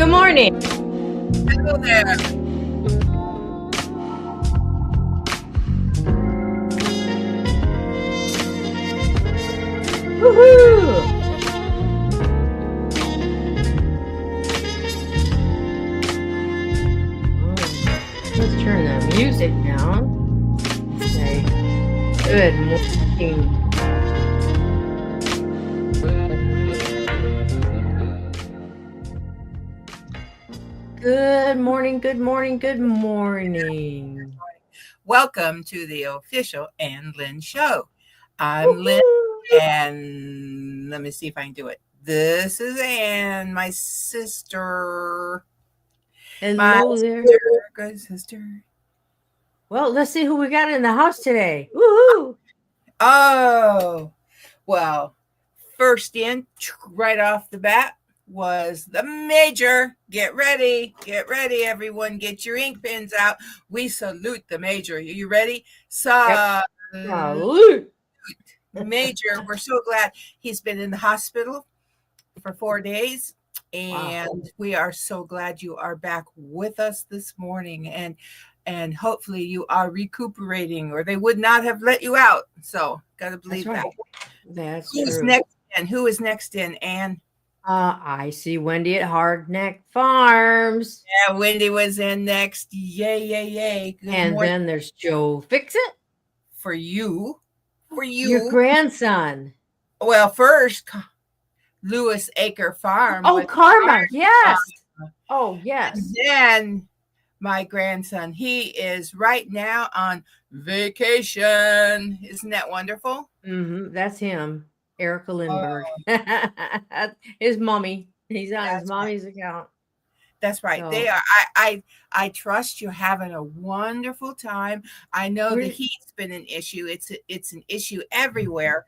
Good morning. Hello there. Woohoo! Let's turn the music down. Say good morning. Good morning, good morning, good morning. Welcome to the official Lynn show. I'm Lynn, Woohoo! and let me see if I can do it. This is Ann, my sister. My Hello there. sister, good sister. Well, let's see who we got in the house today. Woohoo! Oh, well, first in, right off the bat, was the major. Get ready, everyone. Get your ink pens out. We salute the major. Are you ready? Yep. Salute. Major, we're so glad he's been in the hospital for 4 days. And Wow. we are so glad you are back with us this morning. And hopefully you are recuperating, or they would not have let you out. So gotta believe That's right. that. That's Who's true. next in? Who is next in, Ann? I see Wendy at Hardneck Farms. Yeah, Wendy was in next. Yay, yay, yay. Good And morning then there's Joe Fixit, for you. your grandson. Well, first, Lewis Acre Farm. Oh, Was Karma. Yes. Oh, yes. And then my grandson, he is right now on vacation. Isn't that wonderful? That's him, Erica Lindbergh. His mommy. He's on his That's mommy's account. That's right. So, They are. I trust you're having a wonderful time. I know the heat's been an issue. It's an issue everywhere.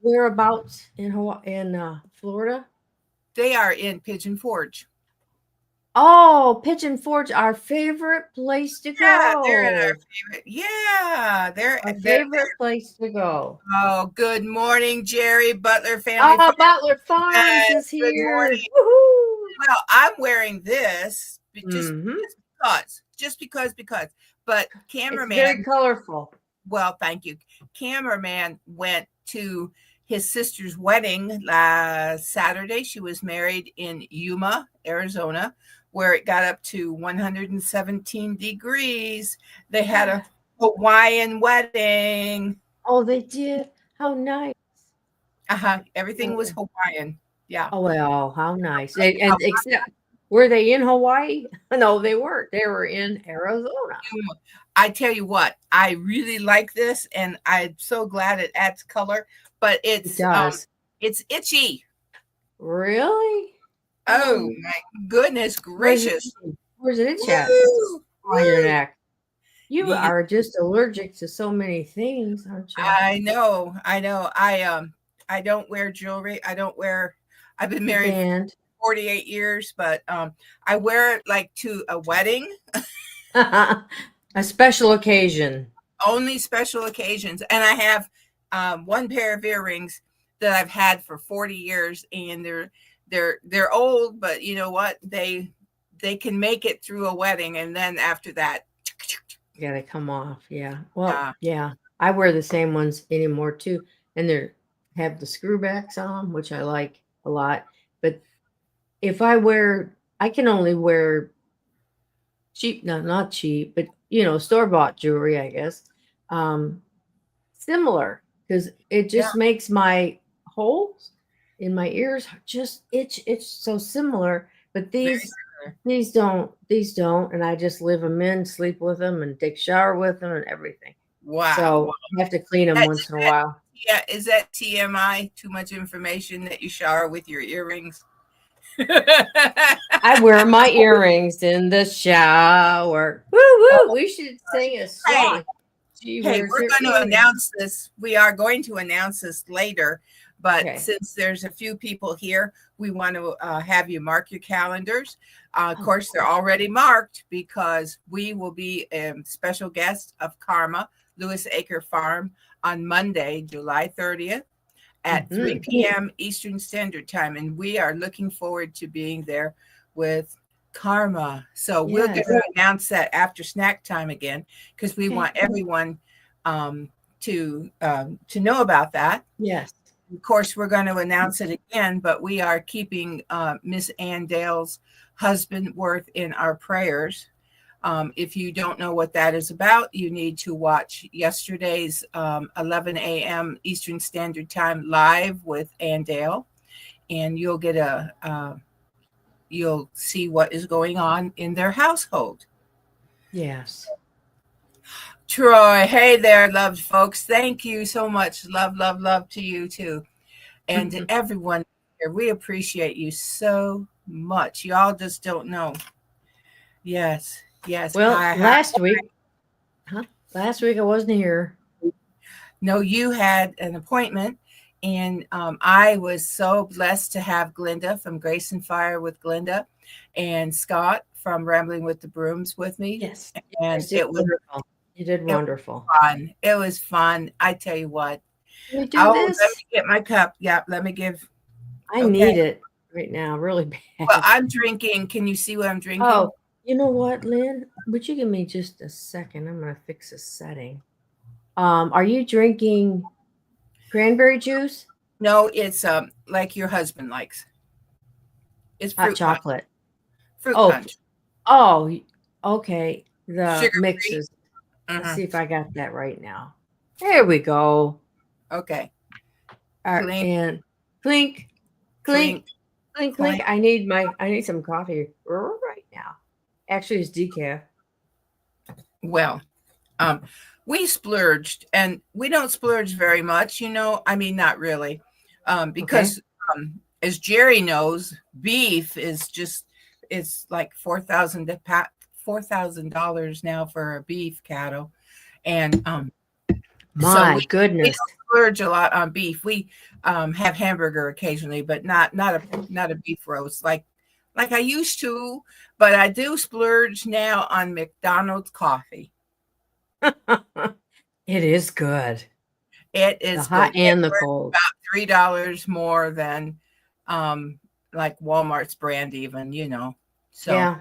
Whereabouts in Hawaii, in Florida? They are in Pigeon Forge. Oh, Pigeon Forge, our favorite place to Yeah, they're at our go. favorite. Yeah, Our favorite place to go. Oh, good morning, Jerry Butler Family Farm. Butler Farms is Good here. morning. Woohoo! Well, I'm wearing this Mm-hmm. just because. But It's cameraman, very colorful. well, thank you. Cameraman went to his sister's wedding last Saturday. She was married in Yuma, Arizona, where it got up to 117 degrees. They had a Hawaiian wedding. Oh, they did? How nice. Everything was Hawaiian. Yeah. Oh, well, how nice. And except, were they in Hawaii? No, they weren't. They were in Arizona. I tell you what, I really like this, and I'm so glad it adds color, but It does. it's itchy. Really? Oh my goodness gracious. Where's it itch at? Woo, On your woo. neck. You Yeah, are just allergic to so many things, aren't you? I know. I don't wear jewelry. I've been married And 48 years, but I wear it like to a wedding. a special occasion. Only special occasions. And I have one pair of earrings that I've had for 40 years, and they're old, but you know what? They can make it through a wedding, and then after that, Yeah, they come off. Yeah. Well, yeah. I wear the same ones anymore too. And they have the screwbacks on 'em, which I like a lot. But if I can only wear cheap, no, not cheap, but store-bought jewelry, I guess. Similar, because it just makes my holes in my ears just itch. It's so similar, but these don't, and I just leave them in, sleep with them, and take a shower with them, and everything. wow. So I have to clean them once in a while. Yeah, is that TMI? Too much information that you shower with your earrings? I wear my earrings in the shower. Woo woo! We should sing a song. Hey, we're going to announce this. We are going to announce this later, but since there's a few people here, we want to have you mark your calendars. Of course, they're already marked because we will be a special guest of Karma, Lewis Acre Farm, on Monday, July 30th at 3 p.m. Eastern Standard Time. And we are looking forward to being there with Karma. So we're going Yes. to announce that after snack time again, because we Okay. want everyone to know about that. Yes. Of course, we're going to announce it again, but we are keeping Miss Ann Dale's husband Worth in our prayers. If you don't know what that is about, you need to watch yesterday's 11 a.m. Eastern Standard Time live with Ann Dale, and you'll get you'll see what is going on in their household. Yes. Troy, hey there, loved folks. Thank you so much. Love, love, love to you too. And to everyone here, we appreciate you so much. Y'all just don't know. Yes, yes. Well, Hi, last week I wasn't here. No, you had an appointment, and I was so blessed to have Glinda from Grace and Fire with Glinda and Scott from Rambling with the Brooms with me. Yes. And it was wonderful. You did wonderful. fun. It was fun. I tell you what. Can we do this? Let me get my cup. Yeah, let me give. I need it right now, really bad. Well, I'm drinking. Can you see what I'm drinking? Oh, you know what, Lynn? Would you give me just a second? I'm going to fix a setting. Are you drinking cranberry juice? No, it's like your husband likes. It's hot chocolate. Fruit punch. Oh, okay. The Sugar mixes. Let's see if I got that right now. There we go. Okay. All right, and clink, clink, clink, clink. I need some coffee right now. Actually, it's decaf. Well, we splurged, and we don't splurge very much, you know. I mean, not really, because as Jerry knows, beef is just it's like $4,000 now for a beef cattle, and my goodness, we don't splurge a lot on beef. We have hamburger occasionally, but not a beef roast like I used to. But I do splurge now on McDonald's coffee. It is good. It is the hot good. And the cold. About $3 more than like Walmart's brand, even, you know. So yeah,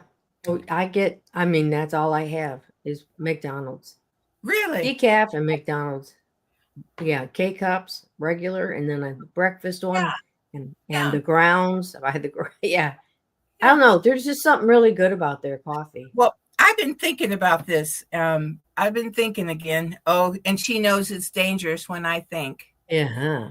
I mean, that's all I have is McDonald's. Really? Decaf and McDonald's. Yeah, K-cups, regular, and then a breakfast one, and the grounds. I had I don't know. There's just something really good about their coffee. Well, I've been thinking about this. I've been thinking again. Oh, and she knows it's dangerous when I think. Yeah.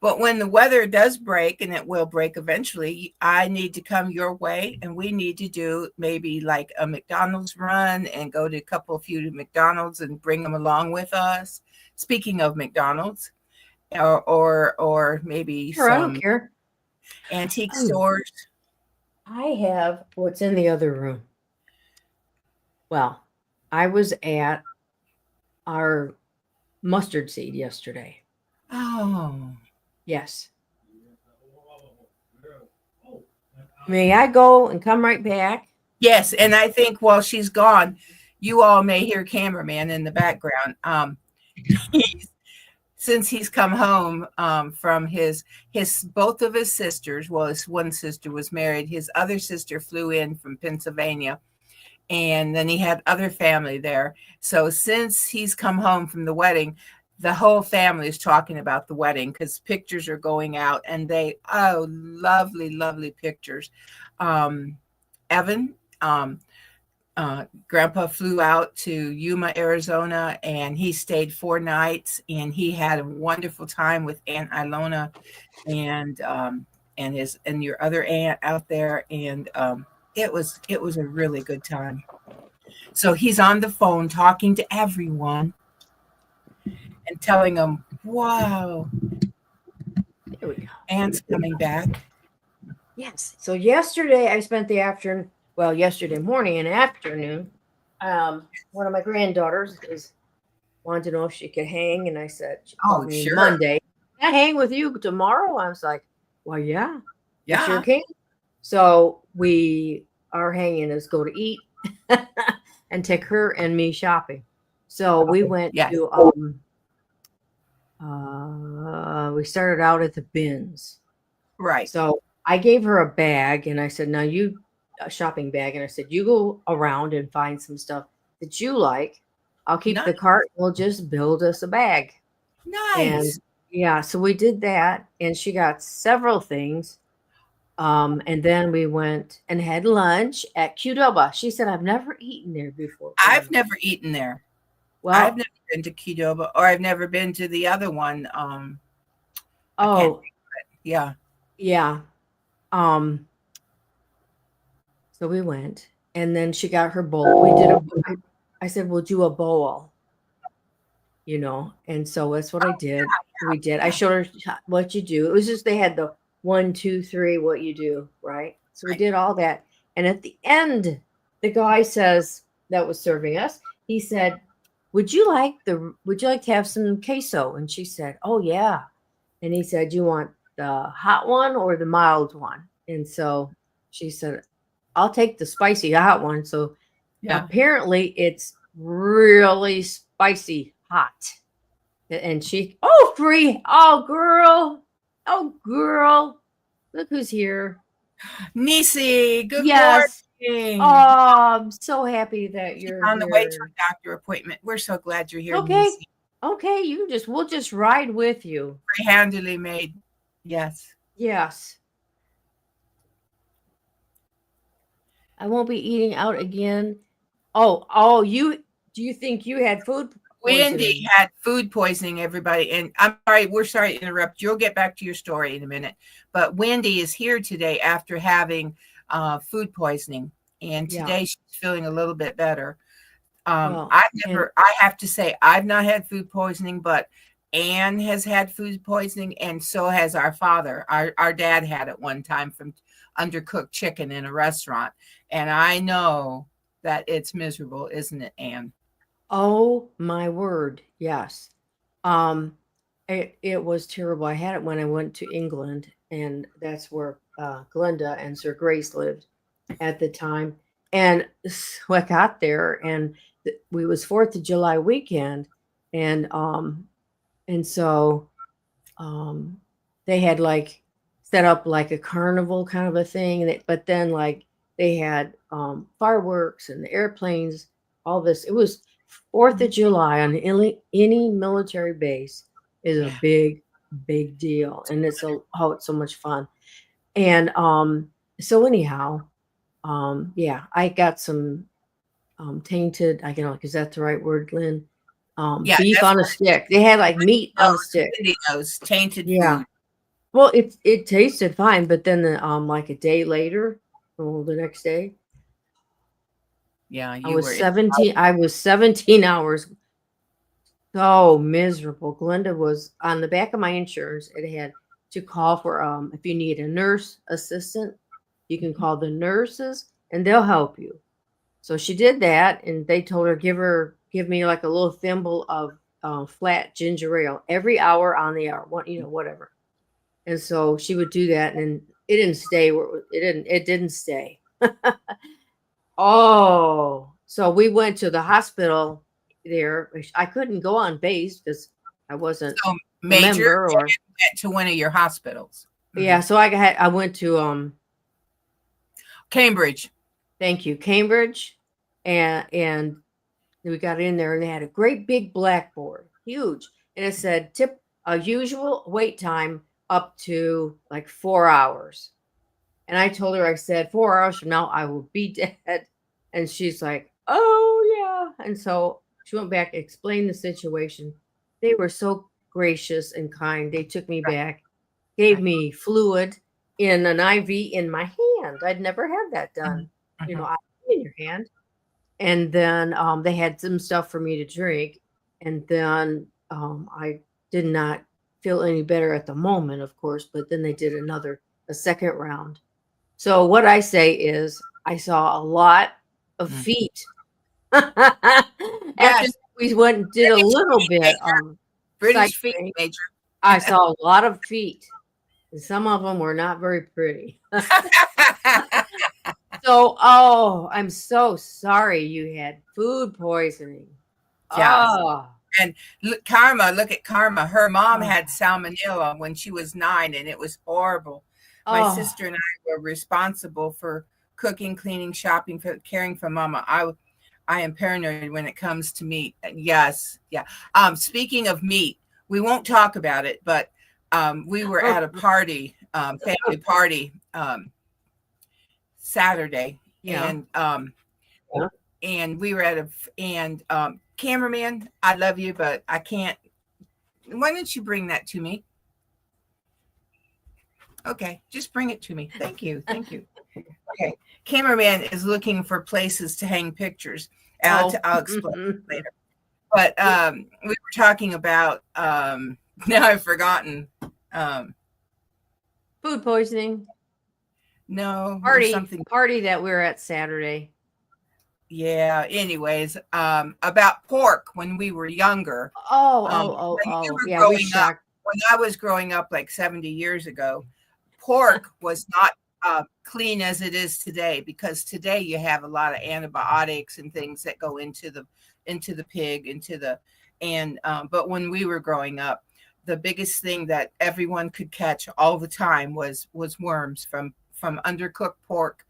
But when the weather does break, and it will break eventually, I need to come your way, and we need to do maybe like a McDonald's run and go to a few McDonald's and bring them along with us. Speaking of McDonald's, or maybe sure, I don't care. Antique stores. I have what's in the other room. Well, I was at our mustard seed yesterday. Oh. Yes. May I go and come right back? Yes, and I think while she's gone, you all may hear cameraman in the background. Since he's come home from his both of his sisters, well, his one sister was married, his other sister flew in from Pennsylvania, and then he had other family there. So since he's come home from the wedding, the whole family is talking about the wedding because pictures are going out, and lovely, lovely pictures. Evan, Grandpa flew out to Yuma, Arizona, and he stayed 4 nights, and he had a wonderful time with Aunt Ilona and your other aunt out there, and it was a really good time. So he's on the phone talking to everyone and telling them, "Wow, there we go. Aunt's coming back." Yes. So yesterday I spent the afternoon. Well, yesterday morning and afternoon, one of my granddaughters wanted to know if she could hang, and I said, "Oh, sure, Monday. Can I hang with you tomorrow?" I was like, "Well, yeah, sure can." So we are hanging as go to eat and take her and me shopping. So we went to we started out at the bins. Right. So I gave her a bag, and I said, "Now you a shopping bag, and I said, "You go around and find some stuff that you like. I'll keep the Nice. cart. We'll just build us a bag." And Nice. yeah, so we did that, and she got several things. And then we went and had lunch at Qdoba. She said, "I've never eaten there before, I've Glenda." never eaten there. I've Well, never been to Qdoba, or I've never been to the other one. I can't oh think of it. Yeah. yeah. Um, so we went, and then she got her bowl. We did a. I said, "We'll do a bowl," and so that's what I did. We did. I Yeah. showed her what you do. It was just they had the 1, 2, 3, what you do, right? So we Right. did all that, and at the end, the guy says that was serving us. He said, Would you like to have some queso?" And she said, "Oh yeah." And he said, "You want the hot one or the mild one?" And so she said, "I'll take the spicy hot one." So Yeah. apparently it's really spicy hot. And she, "Oh, free. Oh, girl. Look who's here." Nisi, good Yes. morning. Oh, I'm so happy that She's you're on the way to here. a doctor appointment. We're so glad you're here, Okay. Nisi. Okay. We'll just ride with you. Very handily made. Yes. Yes. I won't be eating out again. Oh, do you think you had food Wendy poisoning? had food poisoning, everybody. And I'm sorry, we're sorry to interrupt. You'll get back to your story in a minute. But Wendy is here today after having food poisoning. And Yeah. today she's feeling a little bit better. Well, and I have to say, I've not had food poisoning, but Anne has had food poisoning, and so has our father. Our dad had it one time from undercooked chicken in a restaurant. And I know that it's miserable, isn't it, Anne? oh my word, yes. Um, it was terrible. I had it when I went to England, and that's where Glenda and Sir Grace lived at the time. And so I got there, and we was Fourth of July weekend, and so um, they had like set up like a carnival kind of a thing, but then like they had fireworks and the airplanes, all this. It was Fourth of July on any military base is a Yeah. big deal, and it's so much fun. And so anyhow, yeah, I got some tainted. I can, is that the right word, Lynn? Yeah, Beef that's on a what stick. They had like meat on a knows. stick. Wendy knows tainted Yeah. food. Well, it tasted fine, but then like a day later, well, the next day, Yeah, I you was were in. 17. I was 17 hours so miserable. Glenda was on the back of my insurance. It had to call for if you need a nurse assistant, you can call the nurses and they'll help you. So she did that, and they told her give me like a little thimble of flat ginger ale every hour on the hour, whatever. And so she would do that, and it didn't stay where it didn't stay. Oh, so we went to the hospital there. I couldn't go on base because I wasn't So a Major member, or went to one of your hospitals. yeah. Mhm. So I went to Cambridge. thank you, Cambridge, and we got in there, and they had a great big blackboard, huge, and it said tip a usual wait time up to like 4 hours. And I told her, I said, 4 hours from now, I will be dead. And she's like, "Oh, yeah." And so she went back, explained the situation. They were so gracious and kind. They took me Right, back, gave right. me fluid in an IV in my hand. I'd never had that done, Mhm, mhm. IV in your hand. And then they had some stuff for me to drink. And then I did not feel any better at the moment, of course, but then they did a second round. So what I say is I saw a lot of Mm. feet. After Yes, we went and did a British little feet, bit Major. British feet, sightseeing, Major. I saw a lot of feet. And some of them were not very pretty. So, oh, I'm so sorry you had food poisoning. Yes. Oh, And look at Karma. Her mom oh, had salmonella when she was 9, and it was horrible. My oh, sister and I were responsible for cooking, cleaning, shopping, for caring for mama. I am paranoid when it comes to meat. Yes, yeah. Speaking of meat, we won't talk about it, but we were at a party, family party, Saturday, Yeah. and we were at a and cameraman. I love you, but I can't. Why don't you bring that to me? Okay, just bring it to me. Thank you, thank you. Okay, cameraman is looking for places to hang pictures. I'll explain later. But we were talking about now I've forgotten. Food poisoning. No, party that we were at Saturday. Yeah. Anyways, about pork when we were younger. Yeah, we shocked. When I was growing up, like 70 years ago, pork was not clean as it is today, because today you have a lot of antibiotics and things that go into the pig, but when we were growing up, the biggest thing that everyone could catch all the time was worms from undercooked pork.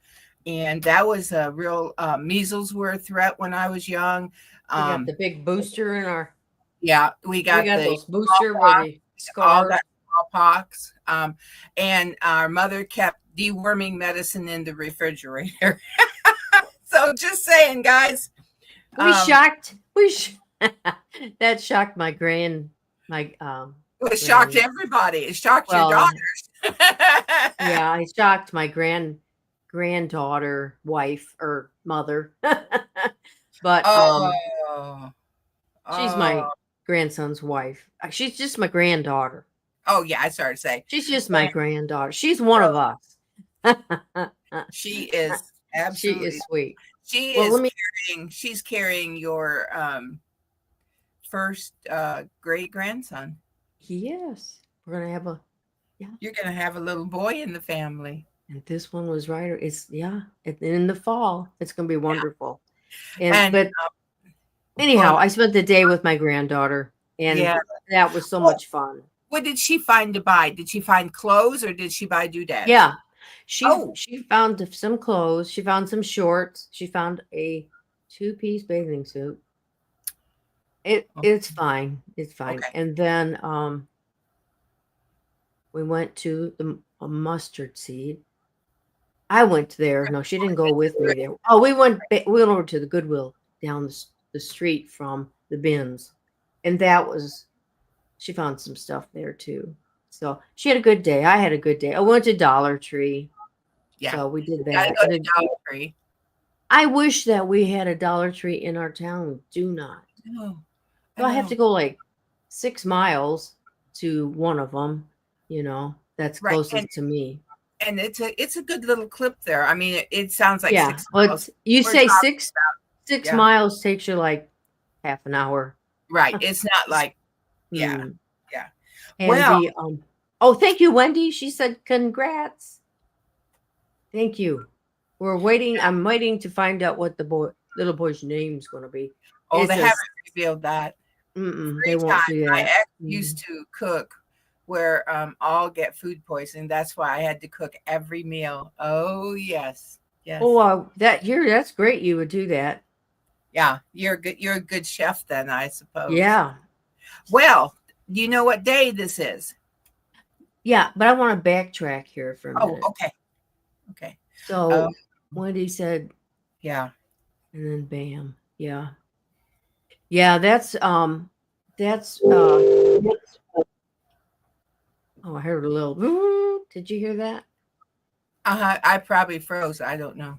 And that was a real measles were a threat when I was young. We got the big booster in our. Yeah, we got those booster where they all got smallpox. And our mother kept deworming medicine in the refrigerator. So just saying, guys. That shocked my it shocked everybody. It shocked your daughters. Yeah, I shocked my granddaughter, wife, or mother. But she's my grandson's wife. She's just my granddaughter. Oh yeah, I started to say she's just my granddaughter. She's one of us. She is absolutely. She is sweet. She's carrying your first great grandson. Yes, we're gonna have You're gonna have a little boy in the family. And this one was right. It's in the fall. It's gonna be wonderful. But anyhow, I spent the day with my granddaughter, and that was so much fun. What did she find to buy? Did she find clothes, or did she buy doodads? Yeah, she found some clothes. She found some shorts. She found a 2-piece bathing suit. It's fine. It's fine. Okay. And then we went to a mustard seed. I went there. No, she didn't go with me there. Oh, we went over to the Goodwill down the street from the bins, and she found some stuff there too. So she had a good day. I had a good day. I went to Dollar Tree. Yeah. So we did that. Go to Dollar Tree. I wish that we had a Dollar Tree in our town. We do not. No. So I have to go like 6 miles to one of them. That's closest to me. And it's a good little clip there. I mean, it sounds like 6 miles. You say 6 miles takes you like half an hour. Right. It's not like, yeah. And thank you, Wendy. She said, congrats. Thank you. We're waiting. I'm waiting to find out what the little boy's name is going to be. Oh, they haven't revealed that. They won't do that. I used to cook where all get food poisoning. That's why I had to cook every meal. Oh yes. Oh, that's great. You would do that. Yeah, you're a good chef then, I suppose. Yeah. Well, do you know what day this is? Yeah, but I want to backtrack here for a minute. Oh, okay. So Wendy said, yeah, and then bam, yeah. That's oh, I heard a little. Did you hear that? I probably froze. I don't know.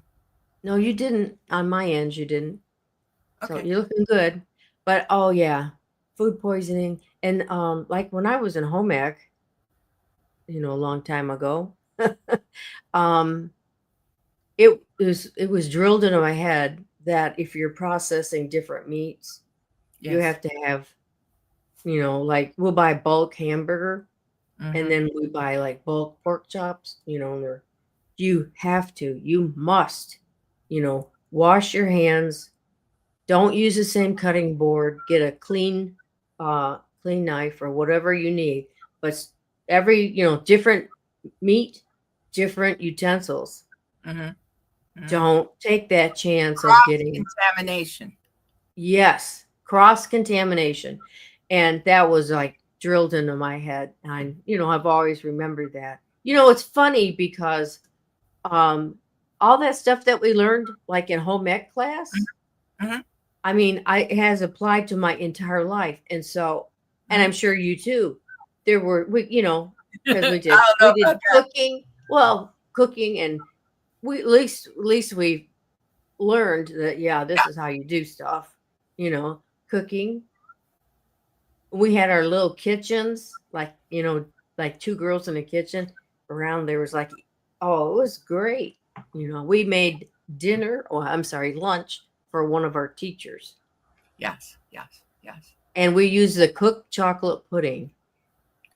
No, you didn't. On my end, you didn't. Okay. So you're looking good. But food poisoning, and like when I was in home ec, a long time ago, it was drilled into my head that if you're processing different meats, you have to have, like we'll buy bulk hamburger. And then we buy like bulk pork chops, you must, wash your hands. Don't use the same cutting board. Get a clean knife or whatever you need. But every, different meat, different utensils. Don't take that chance of Cross getting, contamination. yes, cross contamination. And that was like drilled into my head. And, I've always remembered that. It's funny because um, all that stuff that we learned, like in home ec class, Mm-hmm. I mean, it has applied to my entire life. And so, and I'm Mm-hmm. sure you too. There were, because we I did, don't know we did about that. cooking, well, cooking, and at least we learned that, yeah, this Yeah. is how you do stuff, cooking. We had our little kitchens, like two girls in a kitchen around. There was like, oh, it was great. We made dinner, or I'm sorry, lunch for one of our teachers. Yes. Yes. Yes. And we used the cooked chocolate pudding.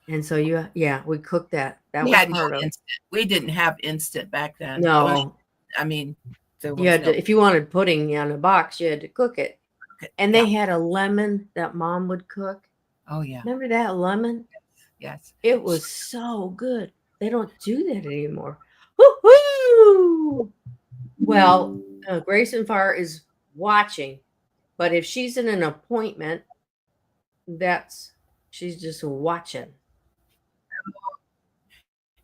And so yeah, we cooked that. That We was had no part of. instant. We didn't have instant back then. No, I mean, there you was had no. to, if you wanted pudding in a box, you had to cook it. And Yeah. they had a lemon that mom would cook. Oh yeah. Remember that lemon? Yes. It was so good. They don't do that anymore. Woo-hoo! Well, Grayson Farr is watching, but if she's in an appointment, she's just watching.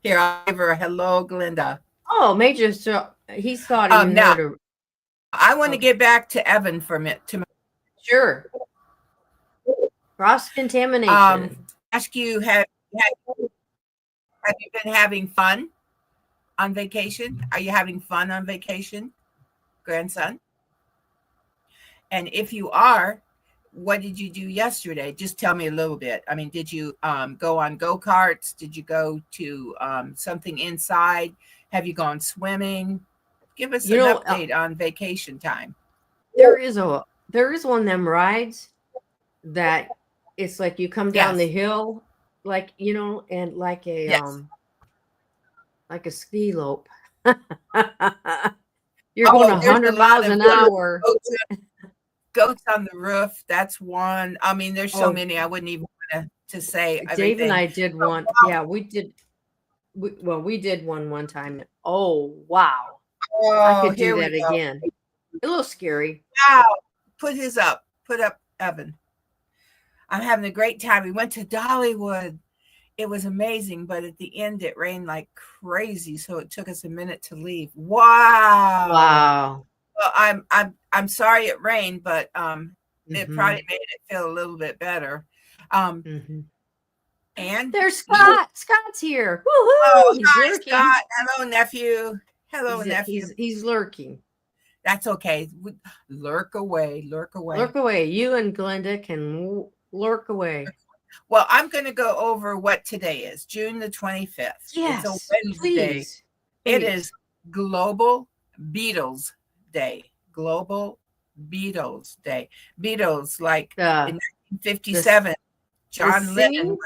Here, I'll give her a hello, Glinda. Oh, Major, so he thought he Now heard her. I want to Okay, get back to Evan for a minute. sure. Cross contamination. Ask you, have you been having fun on vacation? Are you having fun on vacation, grandson? And if you are, what did you do yesterday? Just tell me a little bit. I mean, did you go on go-karts? Did you go to something inside? Have you gone swimming? Give us You an know, update on vacation time. there is one of them rides that it's like you come down the Yes. hill, like and Yes. like a ski slope. You're going Oh, there's a 100 lot miles of an hour. goats on the roof. That's one. I mean, there's so Oh, many. I wouldn't even want to say Dave and everything. I did But one. wow. Yeah, we did. We did one time. Oh, wow. I Oh, could do here we that go. again. A little scary. Wow. Put his up. Put up Evan. I'm having a great time. We went to Dollywood. It was amazing, but at the end it rained like crazy, so it took us a minute to leave. Wow. Wow. Well, I'm sorry it rained, but it Hmm. probably made it feel a little bit better. Um, Hmm. and There's you, Scott. Scott's here. oh, Woohoo! He's hi lurking. Scott. Hello nephew. Hello He's nephew. he's he's lurking. That's okay. Lurk away, lurk away. Lurk away. You and Glenda can lurk away. Well, I'm going to go over what today is, June the 25th. It's a Yes, Wednesday. please, It please. is Global Beatles Day. Global Beatles Day. Beatles, like in The the 1957, the John Lennon singing.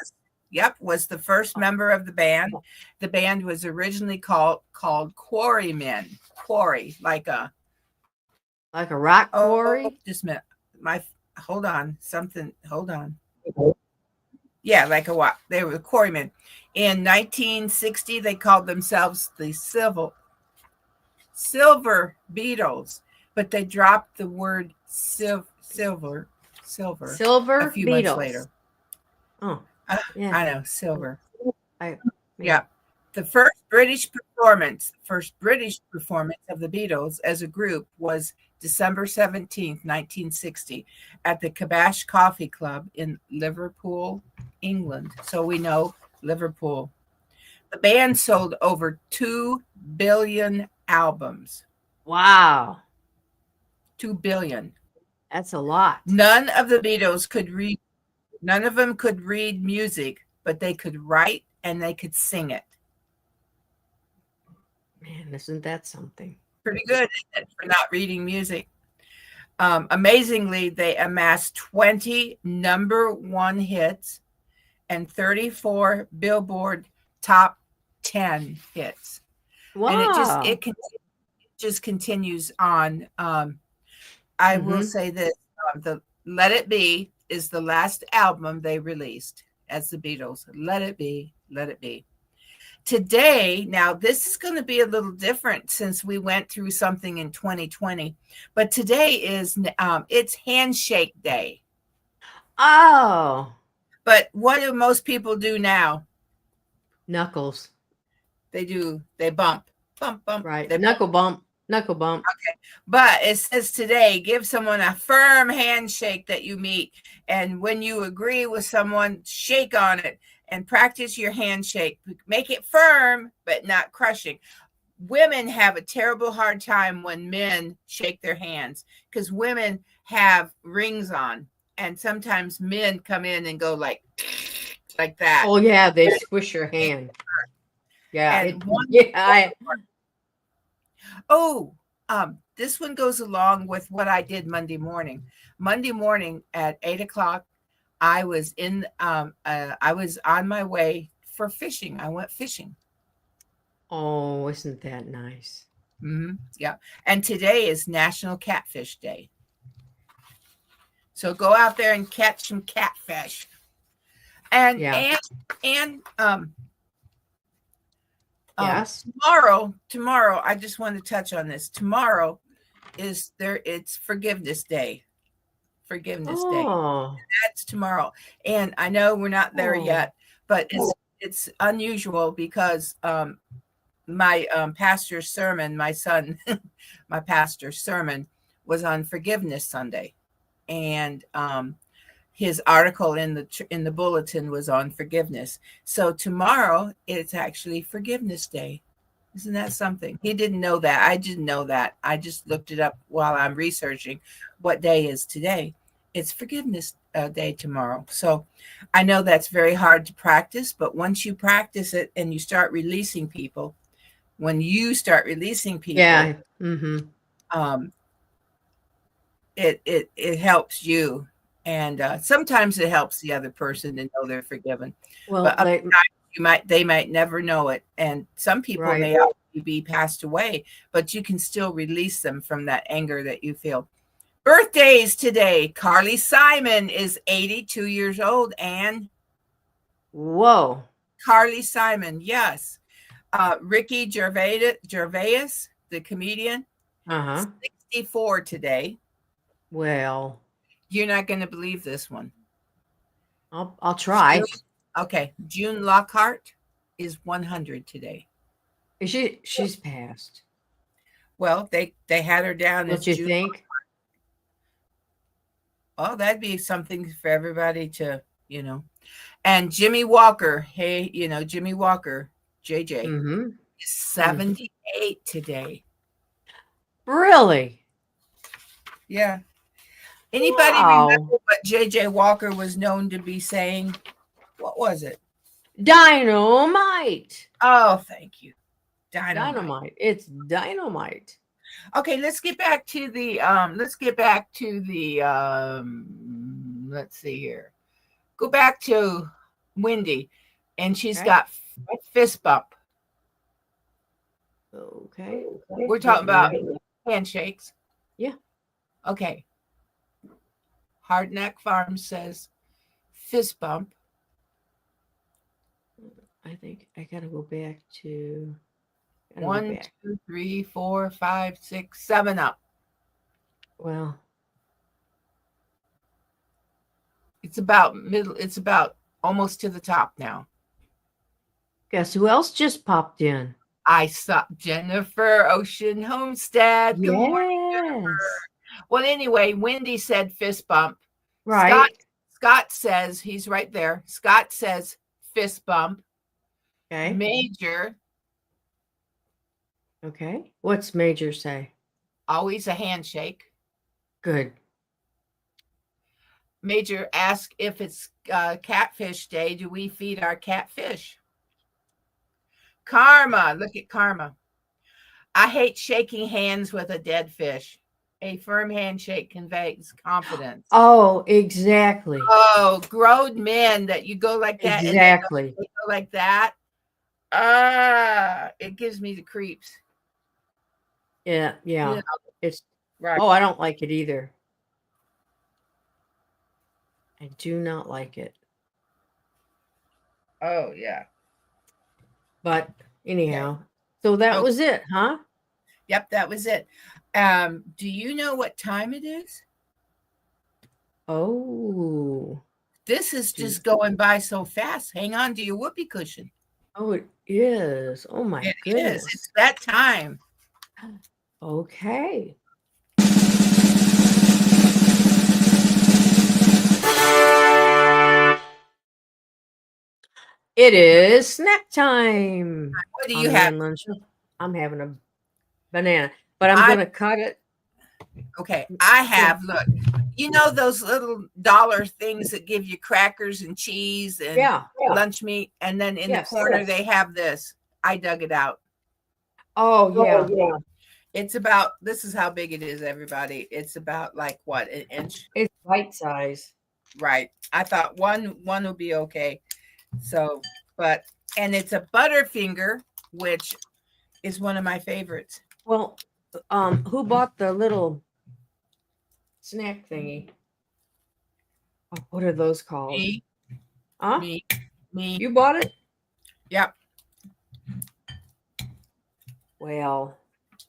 was the first member of the band. Oh, The band was originally called Quarrymen. Quarry, like a like a rock oh, quarry. just a minute. My hold on, something. Hold on. Yeah, like a what? They were quarrymen. In 1960, they called themselves the Silver Beatles, but they dropped the word silver a Silver few months Beatles. later. Oh, Uh, yeah. I know, silver. I yeah. Yeah. The first British performance of the Beatles as a group was December 17th, 1960, at the Kabash Coffee Club in Liverpool, England. So we know Liverpool. The band sold over 2 billion albums. Wow, 2 billion. that's a lot. None of the Beatles could read, none of them could read music, but they could write and they could sing it. Man, isn't that something? Pretty good, isn't it, for not reading music? Amazingly, they amassed 20 number one hits and 34 Billboard top 10 hits. And Wow. it just continues on. I will Mm-hmm. say that the Let It Be is the last album they released as the Beatles. Let It Be, Let It Be. Today, now this is going to be a little different since we went through something in 2020, but today is it's handshake day. Oh, But what do most people do now? knuckles. They bump, bump, bump. Right. They bump. Knuckle bump. Knuckle bump. Okay. But it says today, give someone a firm handshake that you meet. And when you agree with someone, shake on it and practice your handshake. Make it firm, but not crushing. Women have a terrible hard time when men shake their hands because women have rings on. And sometimes men come in and go like that. Oh yeah, they squish your hand. Yeah. And oh, this one goes along with what I did Monday morning. Monday morning at 8:00, I was I was on my way for fishing. I went fishing. Oh, isn't that nice? Mm-hmm. Yeah. And today is National Catfish Day. So go out there and catch some catfish. And yeah. Yes. Tomorrow, I just want to touch on this. Tomorrow it's Forgiveness Day. Forgiveness Day. That's tomorrow. And I know we're not there yet, but it's unusual because my pastor's sermon, my son, my pastor's sermon was on Forgiveness Sunday. And his article in the bulletin was on forgiveness. So tomorrow it's actually Forgiveness Day. Isn't that something? He didn't know that. I didn't know that. I just looked it up while I'm researching what day is today. It's Forgiveness Day tomorrow. So I know that's very hard to practice, but once you practice it and you start releasing people, when you start releasing people, yeah. Mm-hmm. It helps you. And sometimes it helps the other person to know they're forgiven. Well, but other times they might never know it. And some people may be passed away, but you can still release them from that anger that you feel. Birthdays today. Carly Simon is 82 years old. And whoa, Carly Simon, yes. Ricky Gervais, the comedian, 64 today. Well, you're not going to believe this one. I'll try. Okay. June Lockhart is 100 today. Is she's passed? Well, they had her down as June. Think? Lockhart. Oh, that'd be something for everybody to, And Jimmy Walker, hey, Jimmy Walker, JJ, is 78 today. Really? Yeah. Anybody remember what JJ Walker was known to be saying? What was it? Dynamite. Oh, thank you. Dynamite. It's dynamite. Okay, let's get back to the let's see here. Go back to Wendy, and she's got a fist bump. Okay. We're talking about handshakes. Yeah. Okay. Hardneck Farm says fist bump. I think I gotta go back to 1, 2, 3, 4, 5, 6, 7 up. Well, it's about middle. It's about almost to the top now. Guess who else just popped in? I saw Jennifer Ocean Homestead. Good morning, Jennifer. Well, anyway, Wendy said fist bump. Right. Scott says, he's right there. Scott says fist bump. Okay. Major. Okay. What's Major say? Always a handshake. Good. Major asked if it's Catfish Day. Do we feed our catfish? Karma. Look at Karma. I hate shaking hands with a dead fish. A firm handshake conveys confidence. Oh, exactly. Oh, grown men that you go like that. Exactly. And they go like that. It gives me the creeps. Yeah. It's right. Oh, I don't like it either. I do not like it. Oh, yeah. But Okay. anyhow, so that Oh, was it, huh? yep, that was it. Do you know what time it is? Oh, This is do just going by so fast. Hang on to your whoopee cushion. oh, it is. Oh my It is. goodness. It's that time. Okay. It is snack time What do on you the have? Lynn Lunch Show. I'm having a banana, but I'm I gonna cut it. Okay. I Yeah, have, look, you know those little dollar things that give you crackers and cheese and yeah, lunch meat, and then in the yes. corner they have this. I dug it out. Oh Oh, yeah. yeah. It's about, this is how big it is, everybody. It's about like what, an inch? It's bite size. Right. I thought one would be okay. So, but and it's a Butterfinger, which is one of my favorites. Well, who bought the little snack thingy? Oh, what are those called? Me, Huh? me, me. You bought it? Yep. Well,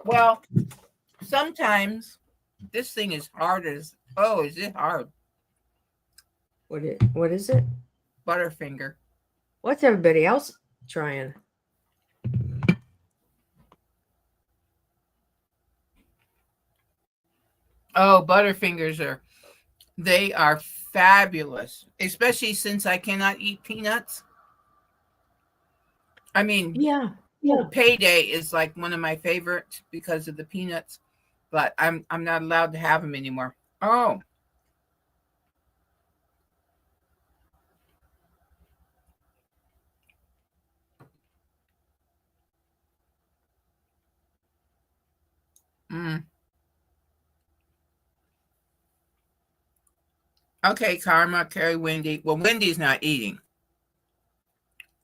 Well, sometimes this thing is hard as, oh, is it hard? what is it? Butterfinger. What's everybody else trying? Oh, Butterfingers they are fabulous, especially since I cannot eat peanuts. I mean, Yeah. Payday is like one of my favorites because of the peanuts, but I'm not allowed to have them anymore. Oh, mm. Okay, Karma, Carrie, Wendy. Well, Wendy's not eating.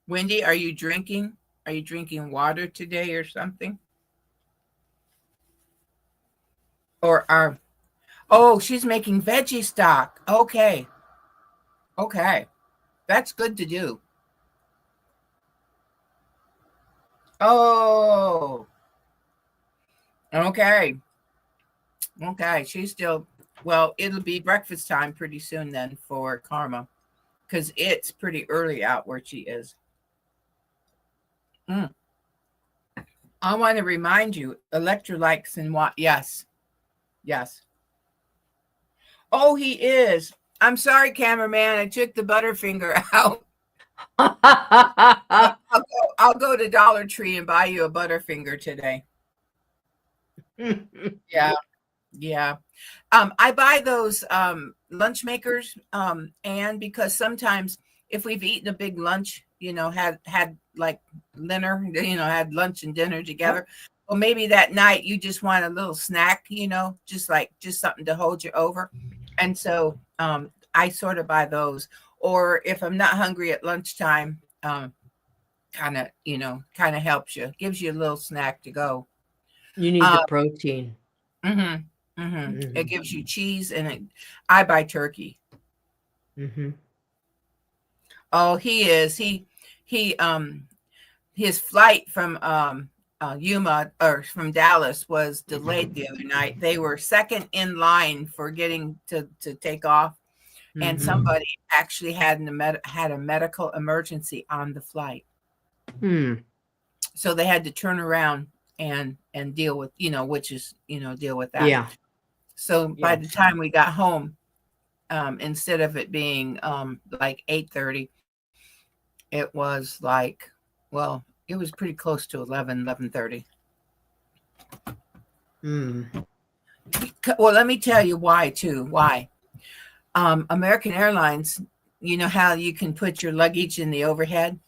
Wendy, are you drinking? Are you drinking water today or something? Or are, oh, she's making veggie stock. Okay. Okay. That's good to do. Oh, okay. Okay. She's still, well, it'll be breakfast time pretty soon then for Karma because it's pretty early out where she is. Mm. I want to remind you, electrolytes and what? Yes. Yes. Oh, he is. I'm sorry, cameraman. I took the Butterfinger out. I'll go to Dollar Tree and buy you a Butterfinger today. Yeah. Yeah. I buy those lunch makers, and because sometimes if we've eaten a big lunch, had like dinner, had lunch and dinner together, well, maybe that night you just want a little snack, just something to hold you over, and so I sort of buy those. Or if I'm not hungry at lunchtime, kind of helps you, gives you a little snack to go. You need the Uh, protein. mhm, mhm. It Mhm. gives you cheese, and I buy turkey. Mhm. Oh, he is. He his flight from Yuma or from Dallas was delayed the other night. They were second in line for getting to take off, and Mhm. somebody actually had a medical emergency on the flight. Hmm. So they had to turn around and deal with, which is, deal with that. Yeah. So by the Yes. time we got home, instead of it being like 8:30, it was like, well, it was pretty close to 11:30. Hmm. Well, let me tell you why too. Why? American Airlines, you know how you can put your luggage in the overhead?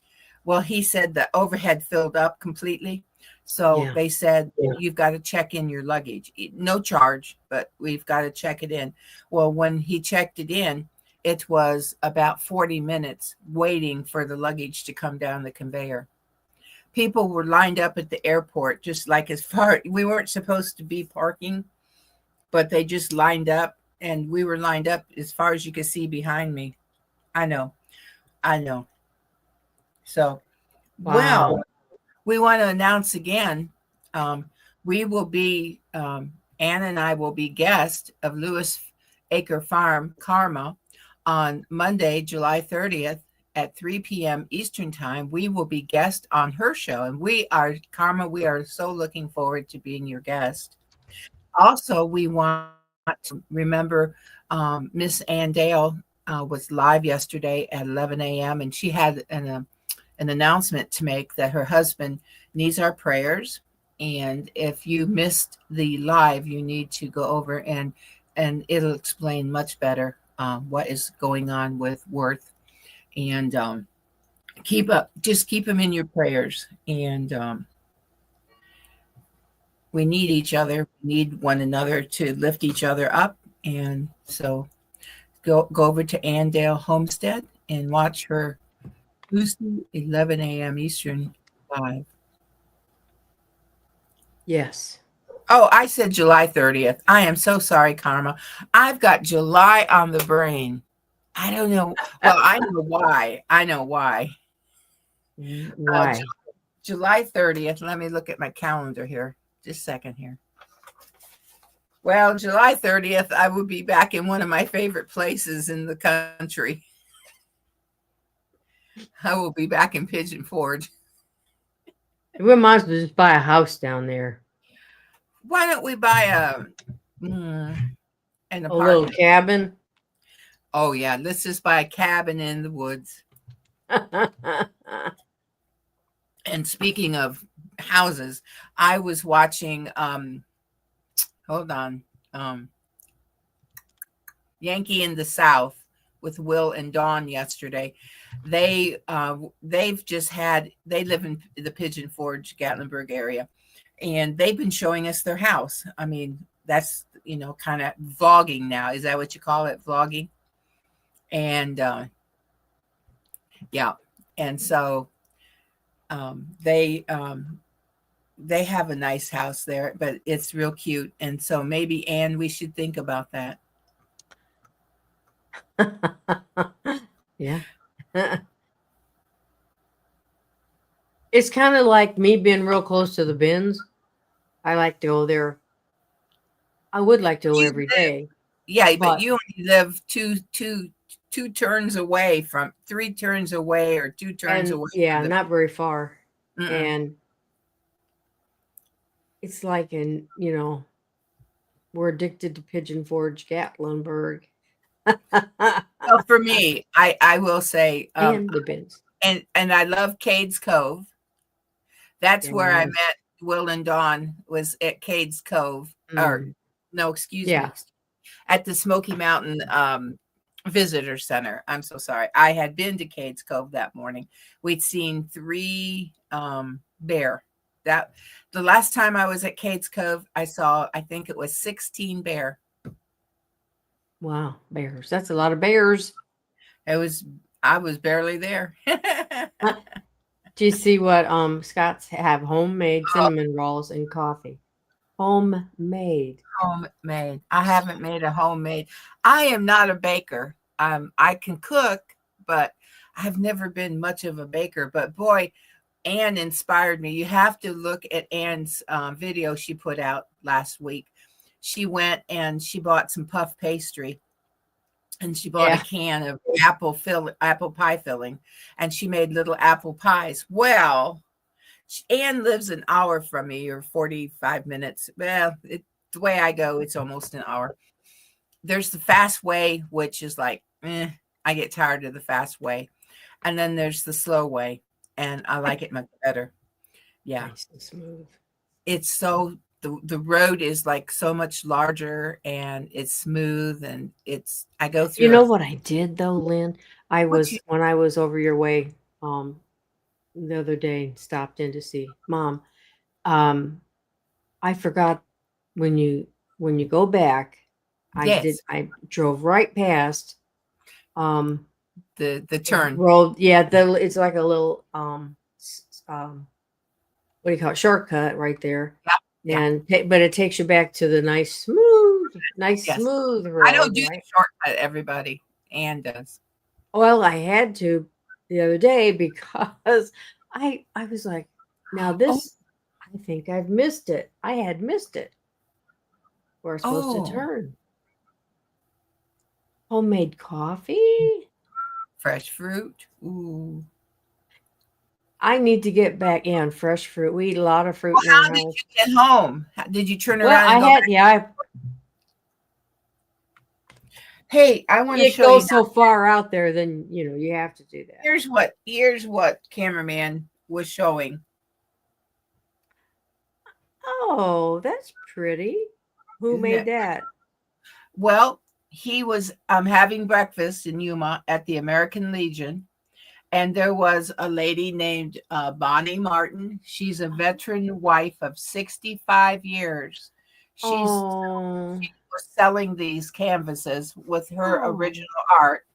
Well, he said the overhead filled up completely. So Yeah. they said, you've got to check in your luggage. No charge, but we've got to check it in. Well, when he checked it in, it was about 40 minutes waiting for the luggage to come down the conveyor. People were lined up at the airport, just like as far, we weren't supposed to be parking, but they just lined up, and we were lined up as far as you could see behind me. I know. I know. So, well, Wow. we want to announce again, um, we will be, Ann and I will be guests of Lewis Acre Farm, Karma, on Monday, July 30th at 3 p.m. Eastern Time. We will be guest on her show. And we are, Karma, we are so looking forward to being your guest. Also, we want to remember Miss Ann Dale was live yesterday at 11 a.m. and she had an announcement to make that her husband needs our prayers. And if you missed the live, you need to go over and it'll explain much better what is going on with Worth. And just keep him in your prayers. And we need each other, we need one another to lift each other up. And so go over to Andale Homestead and watch her Tuesday, 11 a.m. Eastern live. Yes. Oh, I said July 30th. I am so sorry, Karma. I've got July on the brain. I don't know. Well, I know why. I know why. Why? July 30th. Let me look at my calendar here. Just a second here. Well, July 30th, I will be back in one of my favorite places in the country. I will be back in Pigeon Forge. We might as well just buy a house down there. Why don't we buy an apartment? Little cabin? Oh, yeah. Let's just buy a cabin in the woods. And speaking of houses, I was watching, hold on, Yankee in the South with Will and Dawn yesterday. They've just had, they live in the Pigeon Forge, Gatlinburg area, and they've been showing us their house. I mean, that's, kind of vlogging now. Is that what you call it? Vlogging? And yeah. And so they have a nice house there, but it's real cute. And so maybe, Anne, we should think about that. Yeah. It's kind of like me being real close to the bins. I like to go there. I would like to go every day. Yeah, but you only live two turns away from 3 turns away or 2 turns away. Yeah, not very far. And it's like we're addicted to Pigeon Forge, Gatlinburg. Well, for me, I will say, and the bins. And I love Cades Cove. That's where I met Will and Dawn, was at Cades Cove. Or no, excuse me, at the Smoky Mountain Visitor Center. I'm so sorry. I had been to Cades Cove that morning. We'd seen 3 bear. That the last time I was at Cades Cove, I saw, I think it was 16 bear. Wow, bears. That's a lot of bears. I was barely there. Do you see what Scott's have? Homemade cinnamon rolls and coffee. Homemade. Homemade. I haven't made a homemade. I am not a baker. I can cook, but I've never been much of a baker. But boy, Anne inspired me. You have to look at Anne's video she put out last week. She went and she bought some puff pastry, and she bought a can of apple pie filling, and she made little apple pies. Well, Anne lives an hour from me, or 45 minutes. Well, the way I go, it's almost an hour. There's the fast way, which is like, I get tired of the fast way. And then there's the slow way, and I like it much better. Yeah. Nice and smooth. It's so, the road is like so much larger, and it's smooth, and I go through. You know what I did though, Lynn? When I was over your way the other day, stopped in to see Mom. I forgot when you go back, I drove right past the turn road. Yeah, it's like a little what do you call it? Shortcut right there. Yeah. But it takes you back to the nice smooth road. I don't do the shortcut, everybody. Anne does. Well, I had to the other day because I was like, Now Oh, this, I think I've missed it. I had missed it. We're supposed to oh, turn. Homemade coffee? fresh fruit. Ooh. I need to get back in fresh fruit. We eat a lot of fruit Well, in our how did house. you get home? Did you turn Well, around and I go had, back? yeah, Hey, I want to it show you goes now. so far out there, then, you have to do that. Here's what cameraman was showing. Oh, that's pretty. Who Isn't made it? that? Well, he was having breakfast in Yuma at the American Legion, and there was a lady named Bonnie Martin. She's a veteran wife of 65 years. She's Oh, she was selling these canvases with her oh, original art.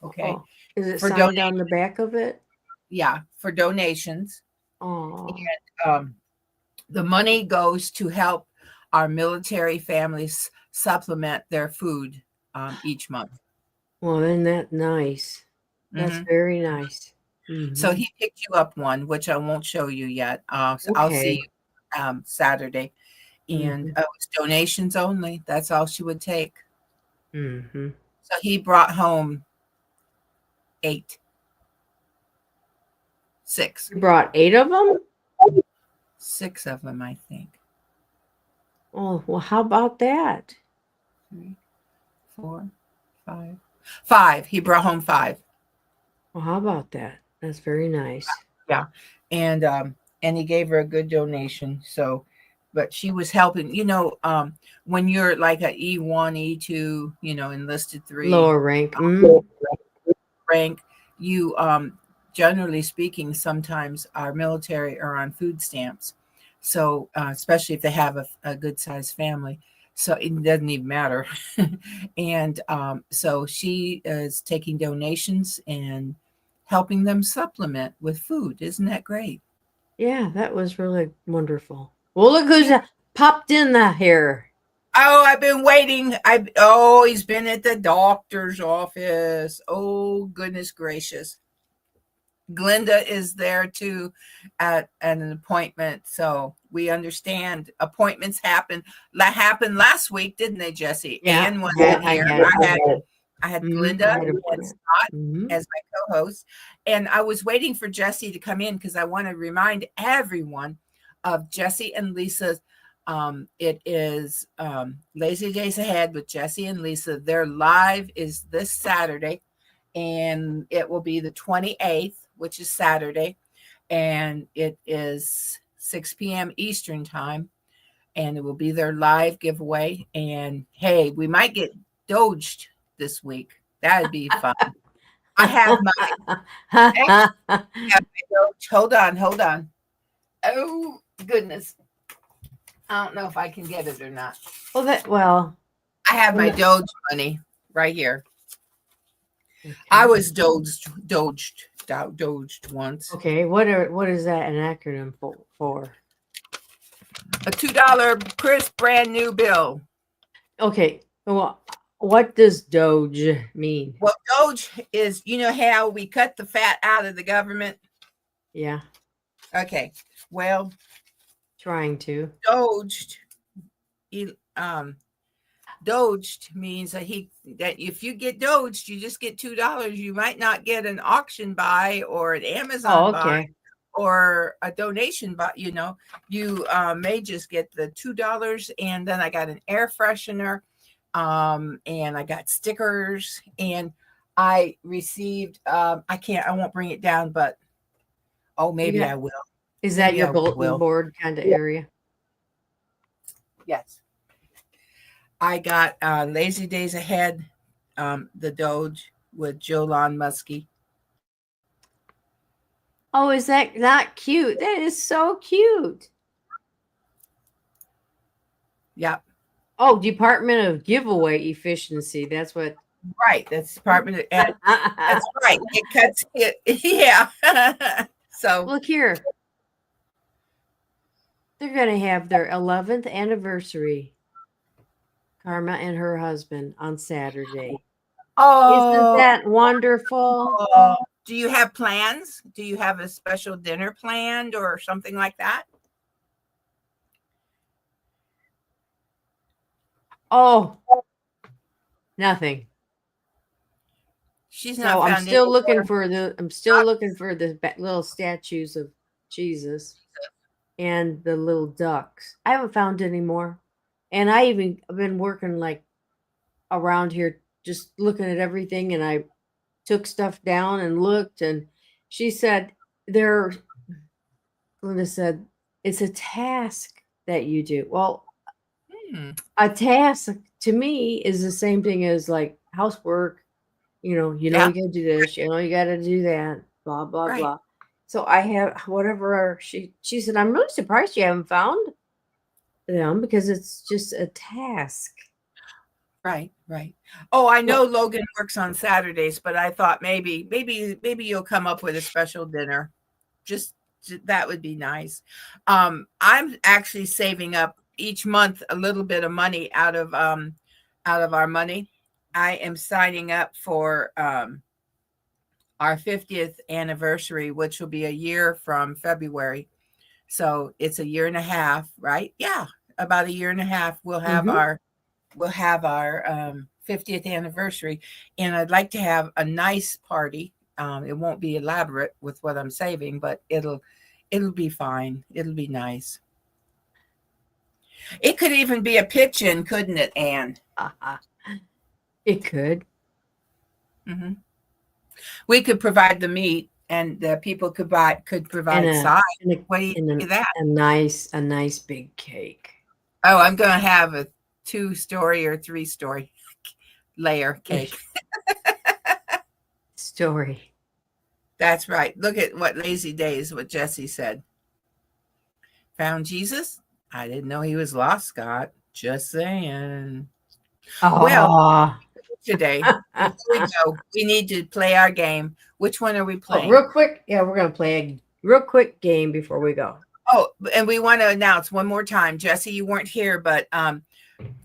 Okay, oh. Is it for signed donate, on the back of it? yeah, for donations. Oh, Um, the money goes to help our military families supplement their food each month. well, isn't that nice? That's Hmm. very nice. So Hmm. he picked you up one, which I won't show you yet. So I'll see Okay. you Saturday, and Hmm. it was donations only. That's all she would take. Hmm. So he brought home eight, six, You brought 8 of them? six of them, I think. Oh, well, how about that? Three, four, five, five. He brought home five. Well, how about that? That's very nice. Yeah, and and he gave her a good donation. So, but she was helping. When you're like a E1, E2, enlisted three Lower rank. Mm. rank, you generally speaking, sometimes our military are on food stamps. So, especially if they have a good sized family. So it doesn't even matter. And so she is taking donations and helping them supplement with food. Isn't that great? Yeah, that was really wonderful. Well, look who's Yeah. popped in the here. Oh, I've been waiting. He's been at the doctor's office. Oh, goodness gracious. Glenda is there too at an appointment. So we understand appointments happen. That happened last week, didn't they, Jesse? Yeah, Ann wasn't I here. had I had I Glenda had an and appointment. Scott Hmm. as my co-host. And I was waiting for Jesse to come in because I want to remind everyone of Jesse and Lisa's. It is Lazy Days Ahead with Jesse and Lisa. Their live is this Saturday, and it will be the 28th, which is Saturday, and it is 6 p.m. Eastern time, and it will be their live giveaway. And hey, we might get doged this week. That'd be fun. I have my actually have my doge. Hold on. Oh goodness. I don't know if I can get it or not. well, I have my when Doge money right here. I okay. was doged once. Okay, what is that an acronym for? A $2 crisp brand new bill. Okay. Well, what does Doge mean? Well, Doge is, how we cut the fat out of the government. Yeah, Okay. Well, trying to. Doged, um, Doged means that if you get Doged, you just get $2. You might not get an auction buy or an Oh, Amazon buy okay. or a donation, but you may just get the $2. And then I got an air freshener, and I got stickers, and I received. I won't bring it down, but You maybe got I will. is that Maybe your I bulletin will. board kind of area? Yes, I got Lazy Days Ahead, the Doge with Jolan Muskie. Oh, is that not cute? That is so cute. Yep. Oh, Department of Giveaway Efficiency. That's what. Right. That's Department of that's right. It cuts it. Yeah. So Look here. They're going to have their 11th anniversary, Karma and her husband, on Saturday. Isn't oh, that wonderful? Do you have plans? Do you have a special dinner planned or something like that? Oh, nothing. She's not So I'm found still looking anywhere. for the little statues of Jesus and the little ducks. I haven't found any more. And I've been working like around here just looking at everything, and I took stuff down and looked, and she said there Linda said it's a task that you do. Well, Hmm. a task to me is the same thing as like housework. Yeah, You gotta do this, you gotta do that, blah, blah, right, blah. So I have whatever she said, I'm really surprised you haven't found them because it's just a task. right, right. Oh, I know Well, Logan works on Saturdays, but I thought maybe you'll come up with a special dinner. Just that would be nice. I'm actually saving up each month a little bit of money out of our money. I am signing up for our 50th anniversary, which will be a year from February. So it's a year and a half, right? Yeah, about a year and a half. mhm. We'll have our 50th anniversary, and I'd like to have a nice party. It won't be elaborate with what I'm saving, but it'll be fine. It'll be nice. It could even be a pitch-in, couldn't it, Anne? It could. Hmm. We could provide the meat, and the people could And provide sides. What do you and think of that? a nice big cake. Oh, I'm going to have a 2-story or 3-story layer cake. Story. That's right. Look at what lazy days, what Jesse said. Found Jesus? I didn't know he was lost, Scott. Just saying. Well, Oh. today, before we go, we need to play our game. Which one are we Oh, playing? real quick. Yeah, we're gonna play a real quick game before we go. Oh, and we want to announce one more time. Jesse, you weren't here, but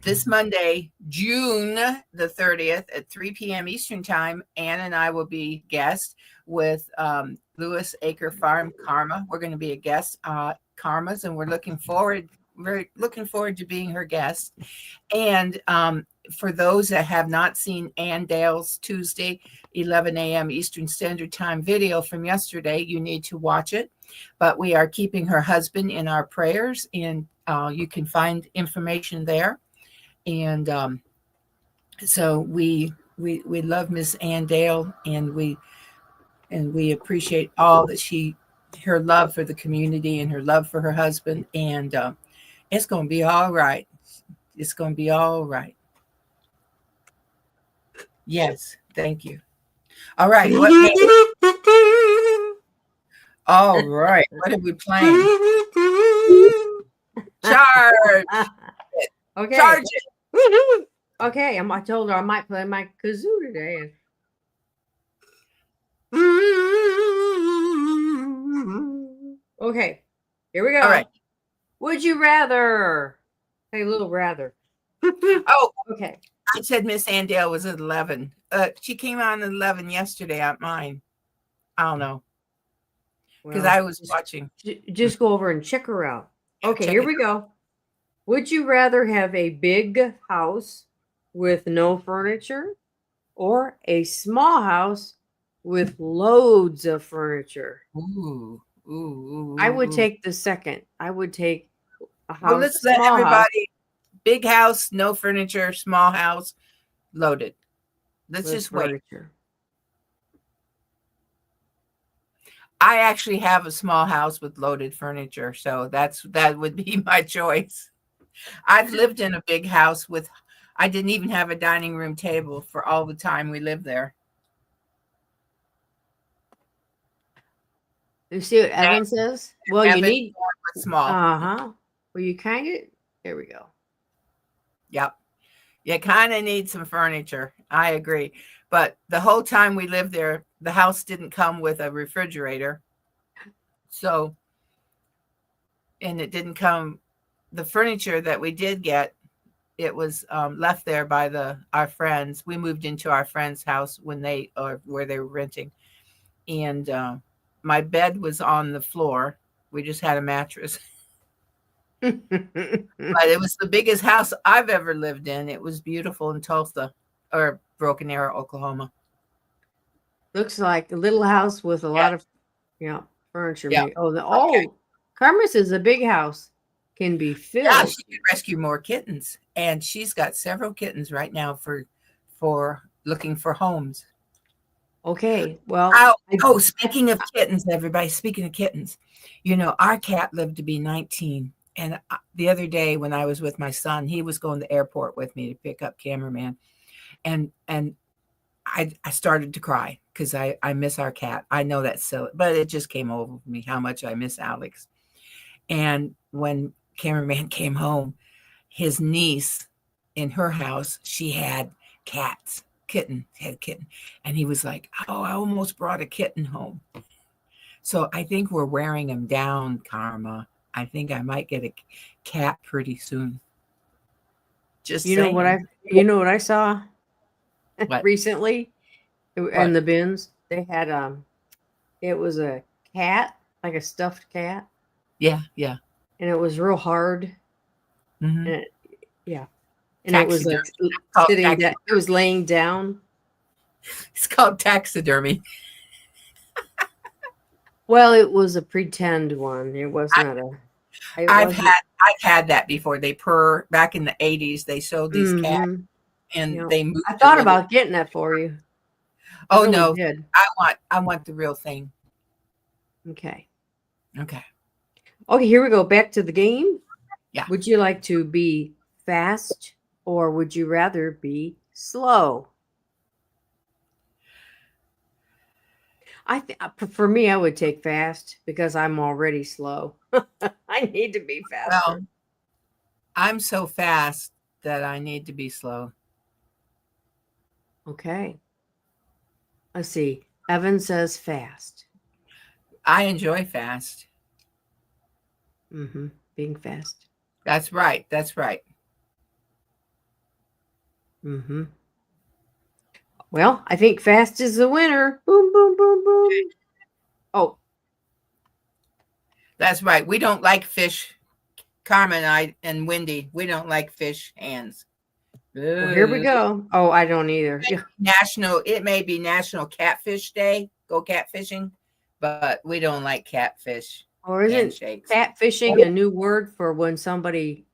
this Monday, June the 30th at 3 p.m. Eastern Time, Ann and I will be guests with Lewis Acre Farm Karma. We're going to be a guest Karma's, and we're looking forward to being her guest. And for those that have not seen Ann Dale's Tuesday, 11 a.m. Eastern Standard Time video from yesterday, you need to watch it. But we are keeping her husband in our prayers, and you can find information there. And so we love Miss Ann Dale, and we appreciate all that her love for the community and her love for her husband. And it's going to be all right. It's going to be all right. Yes, thank you. All right, what game? All right, what are we playing? Charge, Okay. charge it. Okay. I told her I might play my kazoo today. Okay. Here we All go. right. Would you rather? Hey, little rather. Oh, Okay. I said Miss Andale was at 11. She came on at 11 yesterday at mine. I don't know because Well, I was watching. just go over and check her out. Yeah, Okay, check here it. we go. Would you rather have a big house with no furniture or a small house with loads of furniture? Ooh, ooh, I ooh, would ooh. take the second. I would take Well, a let's let small house everybody. Big house, no furniture. Small house, loaded. Let's with just wait. furniture. I actually have a small house with loaded furniture, so that would be my choice. I've lived in a big house with I didn't even have a dining room table for all the time we lived there. You see what Evan says? Well, you Evan need, was small. uh-huh. Well, you kind of, there we go. Yep. You kind of need some furniture. I agree. But the whole time we lived there, the house didn't come with a refrigerator. So, and it didn't come, the furniture that we did get, it was left there by our friends. We moved into our friend's house when or where they were renting. and my bed was on the floor. We just had a mattress. But it was the biggest house I've ever lived in. It was beautiful in Tulsa or Broken Arrow, Oklahoma. Looks like a little house with a Yeah. lot of furniture. Yeah. Maybe. Oh, Okay. Carmen's is a big house. Can be Yeah, filled. she could rescue more kittens, and she's got several kittens right now for looking for homes. Okay. Well, Oh, speaking of kittens, everybody, speaking of kittens, our cat lived to be 19. And the other day when I was with my son, he was going to the airport with me to pick up cameraman. And I started to cry because I miss our cat. I know that's silly, but it just came over me how much I miss Alex. And when cameraman came home, his niece in her house, she had cats, had a kitten. And he was like, oh, I almost brought a kitten home. So I think we're wearing him down, Karma. I think I might get a cat pretty soon. Just you know what saying. I saw What? recently in What? the bins? They had it was a cat, like a stuffed cat, Yeah, yeah. and it was real hard. Mm-hmm. And yeah, and it was like Taxidermy. Called sitting down. taxidermy. It was laying down. It's called taxidermy. Well, it was a pretend one. It was I, not a. It I've wasn't. had that before. They purr back in the 80s. They showed these cats Mm-hmm. and Yeah, they I moved a thought little. about getting that for you. I Oh really no, did. I want the real thing. Okay. Okay. Okay, here we go. Back to the game. Yeah. Would you like to be fast or would you rather be slow? For me, I would take fast because I'm already slow. I need to be Well, faster. I'm so fast that I need to be slow. Okay. Let's see. Evan says fast. I enjoy fast. Mm-hmm. Being fast. That's right. That's right. Mm-hmm. Well, I think fast is the winner. Boom, boom, boom, boom. Oh, That's right. We don't like fish. Carmen and Wendy, we don't like fish hands. well, here we Ugh. go. Oh, I don't either. Yeah. It may be National Catfish Day. Go catfishing, but we don't like catfish Or isn't handshakes. catfishing a new word for when somebody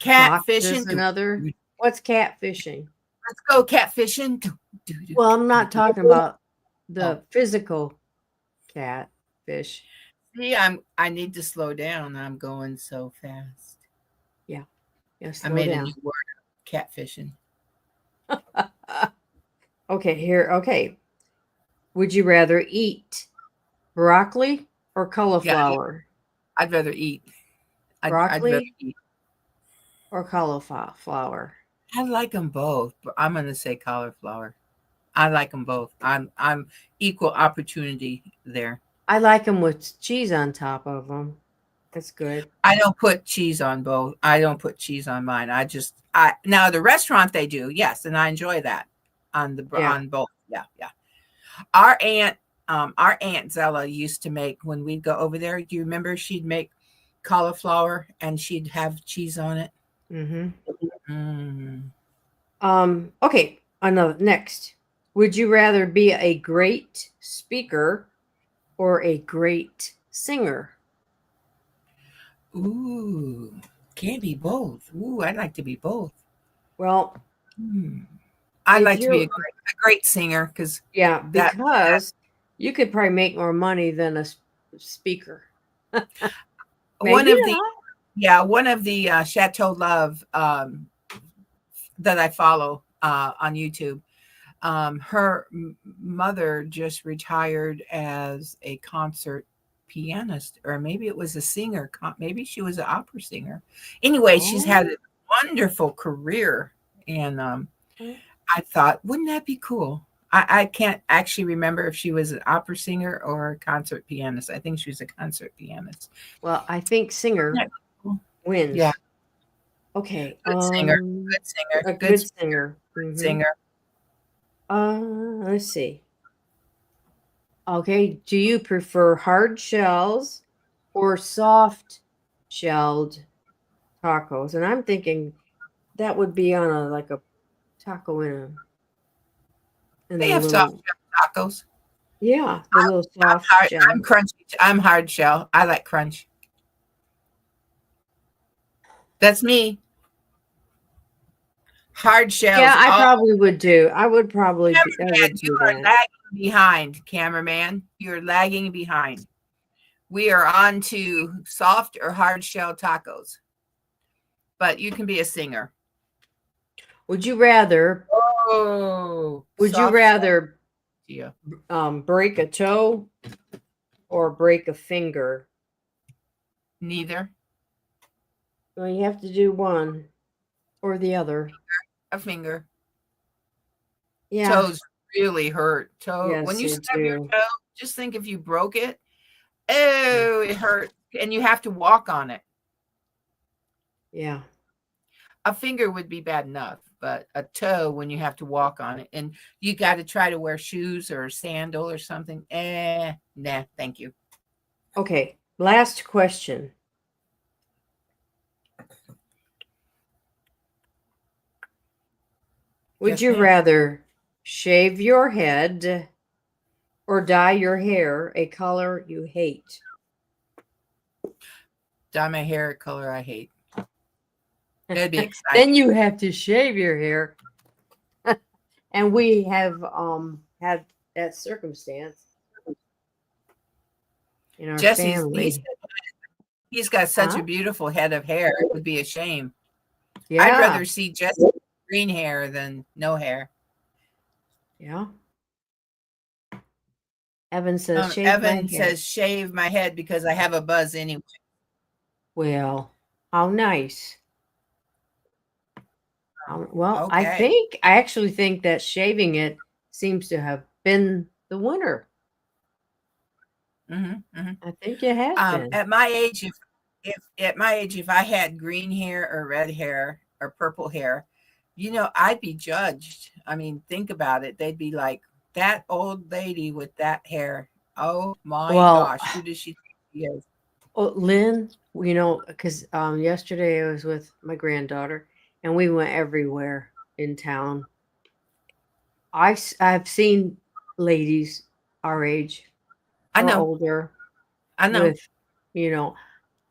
boxes Catfishing. another? What's catfishing? Let's go catfishing. Well, I'm not talking about Oh, the physical catfish. see, I need to slow down. I'm going so fast. Yeah. Yeah, I slow made a down. new word, catfishing. Okay, here. Okay. Would you rather eat broccoli or Yeah, cauliflower? I'd rather eat. I'd rather Broccoli eat. or cauliflower? I like them both, but I'm going to say cauliflower. I like them both. I'm equal opportunity there. I like them with cheese on top of them. That's good. I don't put cheese on both. I don't put cheese on mine. I now the restaurant they do, yes, and I enjoy that Yeah. on both. Yeah, yeah. Our aunt, our aunt Zella used to make when we'd go over there. Do you remember she'd make cauliflower and she'd have cheese on it? Mm-hmm. Mm. Okay, another next. Would you rather be a great speaker or a great singer? Ooh, can't be both. Ooh, I'd like to be both. Well, Hmm. I'd if like to be you're a great singer because yeah, that because you could probably make more money than a speaker. one Maybe of the not. yeah one of the Chateau Love that I follow on YouTube. Her mother just retired as a concert pianist, or maybe it was a singer. Maybe she was an opera singer. Anyway, she's had Oh, a wonderful career, and oh. I thought, wouldn't that be cool? I can't actually remember if she was an opera singer or a concert pianist. I think she was a concert pianist. Well, I think singer Isn't that cool? Yeah, wins. Okay. good singer, good singer, A good good speaker, singer. good Mm-hmm. singer. Let's see. Okay, do you prefer hard shells or soft shelled tacos? And I'm thinking that would be on a like a taco in They the have soft little, tacos. yeah, the little I'm soft hard. I'm shell. crunchy. I'm hard shell. I like crunch. That's me. Hard Yeah, shells. I Oh, probably would do. I cameraman, would you do are that. lagging behind. Cameraman, you're lagging behind. We are on to soft or hard shell tacos, but you can be a singer. Would you rather Oh, would you soft shell. rather Yeah. break a toe or break a finger? Neither. Well, you have to do one or the other. A finger. Yeah, Toes really hurt. When yes, you they stub your do. toe, just think if you broke it. Yeah. Oh, it hurt. And you have to walk on it. Yeah. A finger would be bad enough, but a toe when you have to walk on it and you got to try to wear shoes or a sandal or something. Nah, thank you. Okay, last question. Would Yes, you ma'am. rather shave your head or dye your hair a color you hate? Dye my hair a color I hate. It'd be exciting. Then you have to shave your hair. And we have had that circumstance in our Jesse's family. he's got such Huh? a beautiful head of hair. It would be a shame. I'd Yeah. rather see Jesse with green hair than no hair. Yeah. Evan says shave my Evan hair. says shave my head because I have a buzz anyway. Well, how nice. Well, Okay. I actually think that shaving it seems to have been the winner. Mm-hmm. I think it has been. At my age, if at my age, if I had green hair or red hair or purple hair, I'd be judged. I mean, think about it. They'd be like, that old lady with that hair. Oh my Well, gosh, who does she think she is? Lynn, because yesterday I was with my granddaughter and we went everywhere in town. I've seen ladies our age I or know, older I know. with, you know,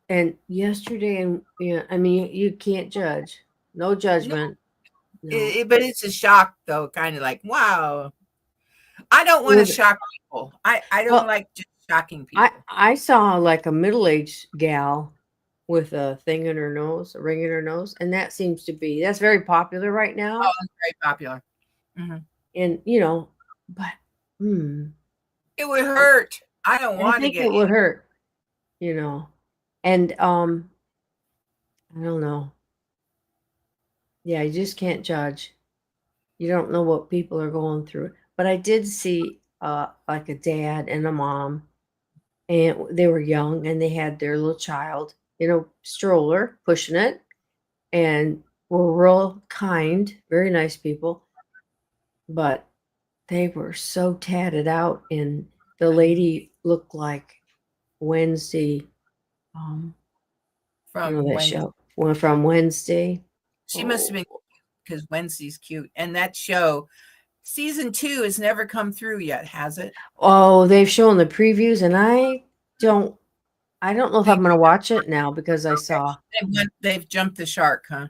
and yesterday, and I mean, you can't judge. No No, judgment. No. but it's a shock though, kind of like, wow. I don't want to With shock people. I don't well, like just shocking I people. I saw like a middle-aged gal with a thing in her nose, a ring in her nose, and that's very popular right Oh, now. it's very popular. Hmm. And but hmm, It would hurt. I don't I want to think get it would hurt, you know. And I don't know. Yeah, you just can't judge. You don't know what people are going through. But I did see like a dad and a mom, and they were young and they had their little child in a stroller pushing it, and were real kind, very nice people. But they were so tatted out, and the lady looked like Wednesday. Um, from that when show went from Wednesday. she must have Oh, been because Wednesday's cute. And that show, season 2 has never come through yet, has it? oh, they've shown the previews, and don't, I don't know if They I'm gonna watch it now because I okay. saw. They've jumped the shark, huh?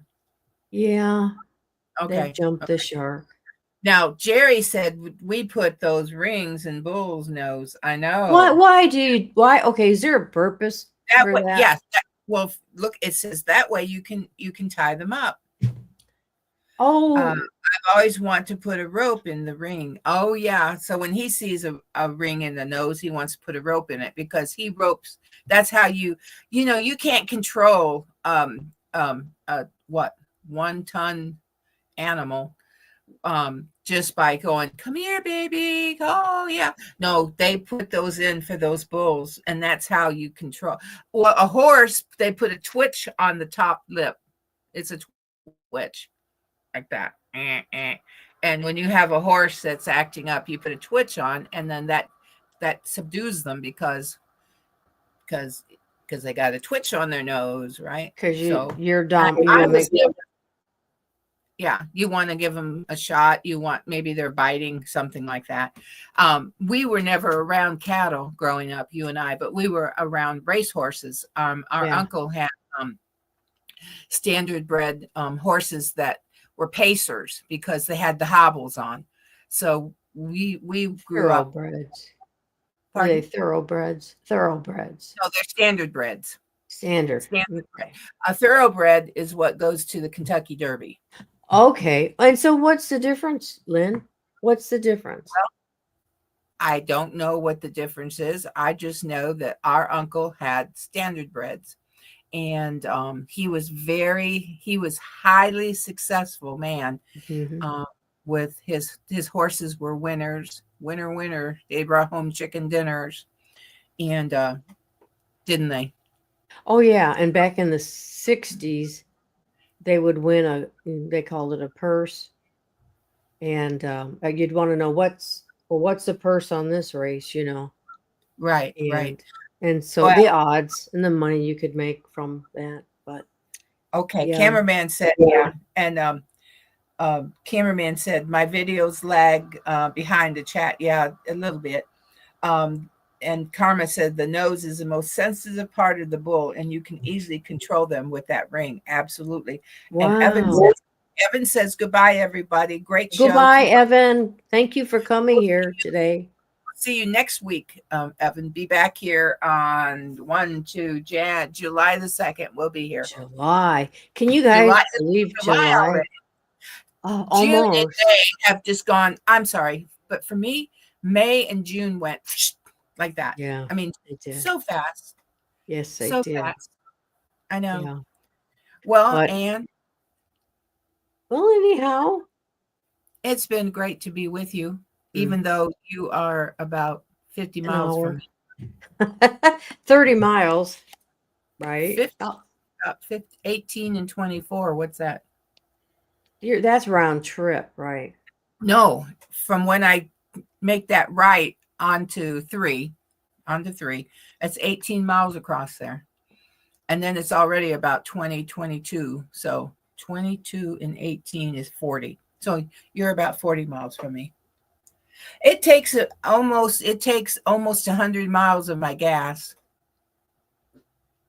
Yeah, they've Okay. jumped the Okay. shark. Now Jerry said we put those rings in Bull's nose. I Why? know. Why do you? Why? Okay, is there a purpose That for way, that? yes. Well, look, it says that way you can tie them up. Oh, I've always want to put a rope in the ring. Oh yeah. So when he sees a ring in the nose, he wants to put a rope in it because he ropes. That's how you can't control what 1 ton animal just by going, come here, baby. Oh yeah. No, they put those in for those bulls, and that's how you control. Well, a horse, they put a twitch on the top lip. It's a twitch like that. And when you have a horse that's acting up, you put a twitch on, and then that subdues them because they got a twitch on their nose, right? Because So you're dumb. You want to make yeah, you want to give them a shot. You want, maybe they're biting, something like that. We were never around cattle growing up, you and I, but we were around racehorses. Our uncle had standard bred horses that were pacers because they had the hobbles on. So we grew up. thoroughbreds. Are they Pardon? thoroughbreds? Thoroughbreds. No, they're standard breds. Standard. Standard. Okay. A thoroughbred is what goes to the Kentucky Derby. Okay. And so what's the difference, Lynn? What's the difference? Well, I don't know what the difference is. I just know that our uncle had standard breds, and he was highly successful man. With his horses were winners, winner. They brought home chicken dinners, and didn't they? Oh yeah, and back in the 60s, they would win they called it a purse, and you'd want to know what's the purse on this race, Right, right. And so the odds and the money you could make from that. But okay, cameraman said and cameraman said my videos lag behind the chat. Yeah, a little bit. And Karma said the nose is the most sensitive part of the bull, and you can easily control them with that ring. Absolutely. Wow. And Evan says goodbye, everybody. Great show. Goodbye, Evan. Thank you for coming here today. See you next week, Evan. Be back here on July the 2nd. We'll be here. July. Can you guys believe July? Already. Oh, June almost. and May have just gone. I'm sorry, but for me, May and June went like that. Yeah. I mean, so fast. Yes, they so did. Fast. I know. Yeah. Well, Anne. Well, anyhow, it's been great to be with you, even though you are about 50 miles from me. 30 miles, right? 18 and 24. What's that? That's round trip, right? No, from when I make that right onto three, it's 18 miles across there. And then it's already about 22. So 22 and 18 is 40. So you're about 40 miles from me. It takes almost 100 miles of my gas.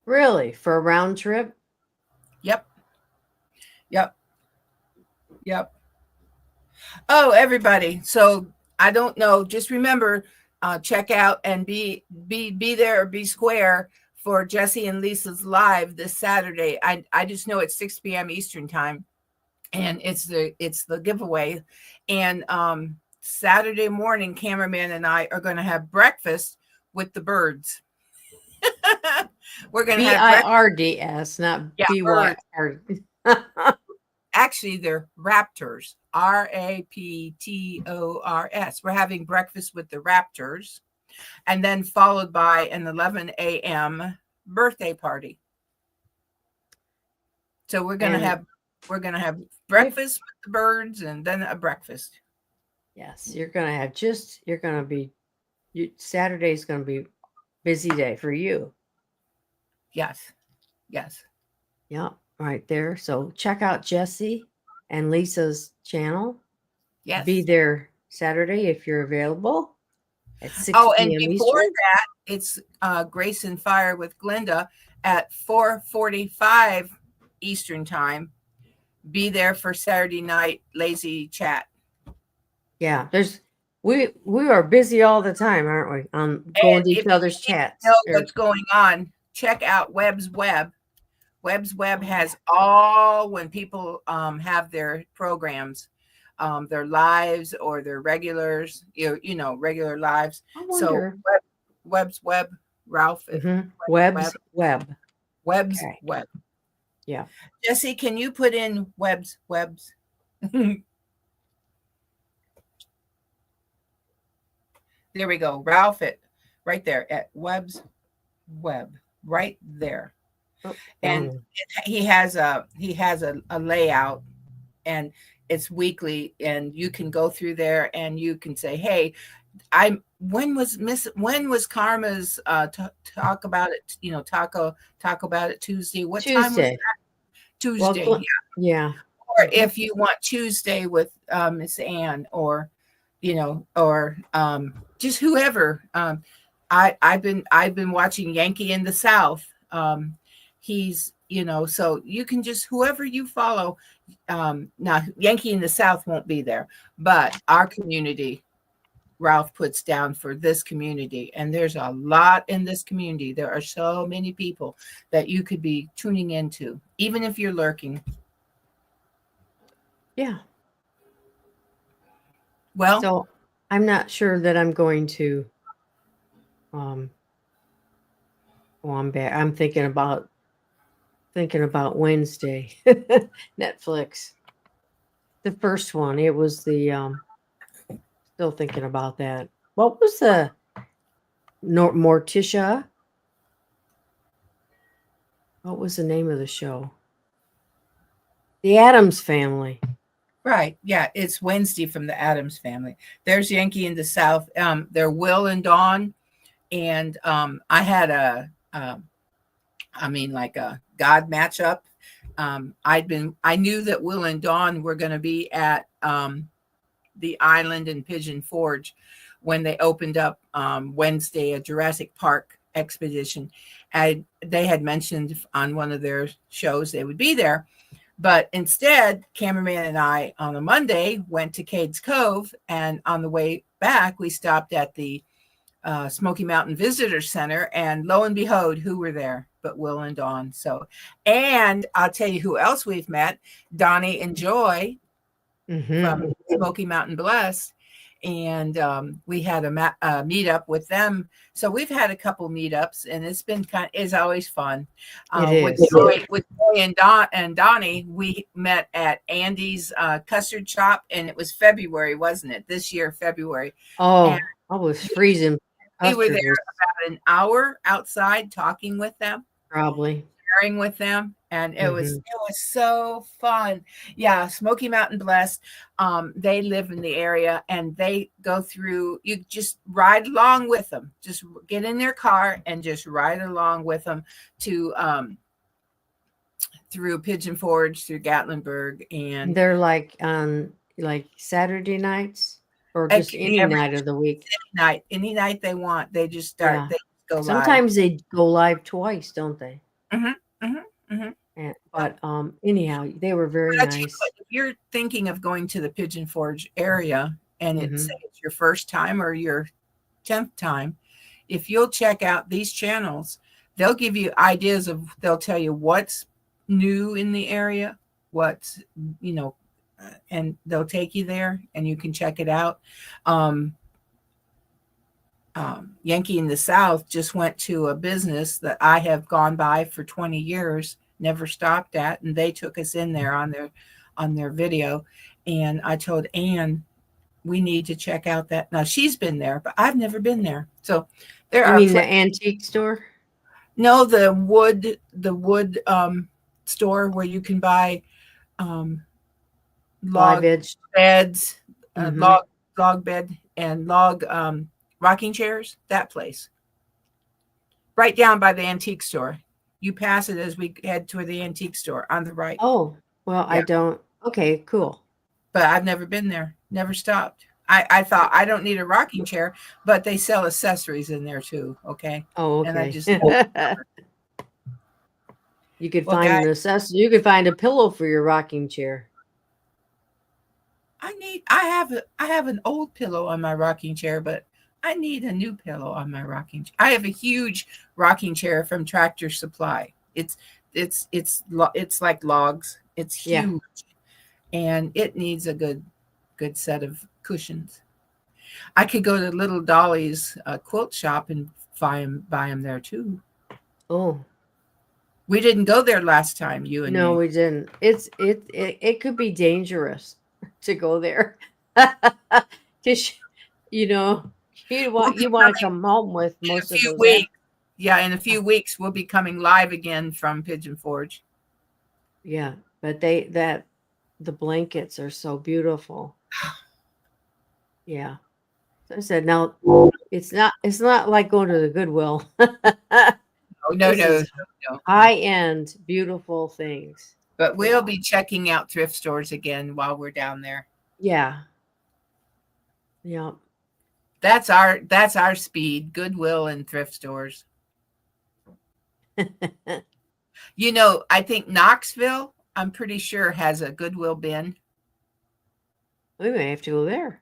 Really? For a round trip? Yep. Oh, everybody. So I don't know. Just remember, check out and be there or be square for Jesse and Lisa's live this Saturday. I just know it's 6 p.m. Eastern time, and it's the giveaway. And Saturday morning, cameraman and I are going to have breakfast with the birds. We're going to have BIRDS, not BYR. Actually, they're raptors. RAPTORS. We're having breakfast with the raptors, and then followed by an 11 a.m. birthday party. So we're gonna have breakfast with the birds, and then a breakfast. Yes, Saturday's gonna be busy day for you. Yes. Yeah, right there. So check out Jesse and Lisa's channel. Yes. Be there Saturday if you're available at 6 p.m. and before Eastern. That, it's Grace and Fire with Glenda at 4:45 Eastern time. Be there for Saturday night lazy chat. Yeah, we are busy all the time, aren't we? Going to each other's chats. Know what's going on? Check out Webb's Web. Webb's Web has all, when people have their programs, their lives or their regulars, regular lives. So Webb's Web, Ralph. Webb's Web. Webb's Web. Yeah. Jesse, can you put in Webb's? There we go. Ralph, right there at Webb's Web, right there. Oh, and he has a layout, and it's weekly, and you can go through there and you can say, hey, when was Karma's talk about it, talk about it Tuesday? What time was Tuesday. that? Well, Tuesday, yeah. or if you want Tuesday with Miss Ann, or or just whoever. I've been watching Yankee in the South. He's so you can just whoever you follow. Now Yankee in the South won't be there, but our community Ralph puts down for this community, and there's a lot in this community. There are so many people that you could be tuning into, even if you're lurking. Yeah. Well, So I'm not sure that I'm going to um well, I'm back. I'm thinking about Wednesday. Netflix. The first one. It was the still thinking about that. What was the Morticia? What was the name of the show? The Addams Family. right. Yeah, it's Wednesday from the Adams Family. There's Yankee in the South. They're Will and Dawn, and I had like a God matchup. I knew that Will and Dawn were going to be at the island in Pigeon Forge when they opened up Wednesday a Jurassic Park expedition. They had mentioned on one of their shows they would be there. But instead, cameraman and I on a Monday went to Cades Cove, and on the way back, we stopped at the Smoky Mountain Visitor Center, and lo and behold, who were there but Will and Dawn. So, and I'll tell you who else we've met: Donnie and Joy from Smoky Mountain Bless, and we had a meetup with them. So we've had a couple meetups, and it's been it's always fun. It With Joy and Donnie, we met at Andy's custard shop, and it was February, wasn't it? This year, February. Oh, I was freezing. We were there about an hour outside talking with them, probably sharing with them, and it was so fun. Yeah, Smoky Mountain Blessed. They live in the area, and they go through. You just ride along with them. Just get in their car and just ride along with them to through Pigeon Forge, through Gatlinburg, and they're like on like Saturday nights or just any night of the week. Any night they want. They just start. Yeah. They go live. Sometimes they go live twice, don't they? But anyhow, they were very nice. If you're thinking of going to the Pigeon Forge area, and it's your first time or your 10th time, if you'll check out these channels, they'll give you ideas of. They'll tell you what's new in the area, what's and they'll take you there, and you can check it out. Yankee in the South just went to a business that I have gone by for 20 years, never stopped at, and they took us in there on their video. And I told Ann, we need to check out that. Now she's been there, but I've never been there. So there are the antique store? No, the wood store where you can buy log beds, log bed and log rocking chairs, that place. Right down by the antique store. You pass it as we head toward the antique store on the right. Oh, well, yeah. I don't. Okay, cool. But I've never been there. Never stopped. I thought I don't need a rocking chair, but they sell accessories in there too. Okay. Oh, okay. And I just you could find an accessory. You could find a pillow for your rocking chair. I have an old pillow on my rocking chair, but I need a new pillow on my rocking chair. I have a huge rocking chair from Tractor Supply. It's like logs. It's huge, and it needs a good set of cushions. I could go to Little Dolly's quilt shop and buy them there too. Oh, we didn't go there last time. You and no, me. we didn't. It could be dangerous to go there. Just you want to come home with most of those weeks. Yeah, in a few weeks we'll be coming live again from Pigeon Forge. Yeah, but the blankets are so beautiful. Yeah. So I said, now It's not like going to the Goodwill. Oh, no, This no, is no, no. high-end, beautiful things. But we'll Yeah. be checking out thrift stores again while we're down there. Yeah. Yep. That's our speed, Goodwill and thrift stores. I think Knoxville, I'm pretty sure, has a Goodwill bin. We may have to go there.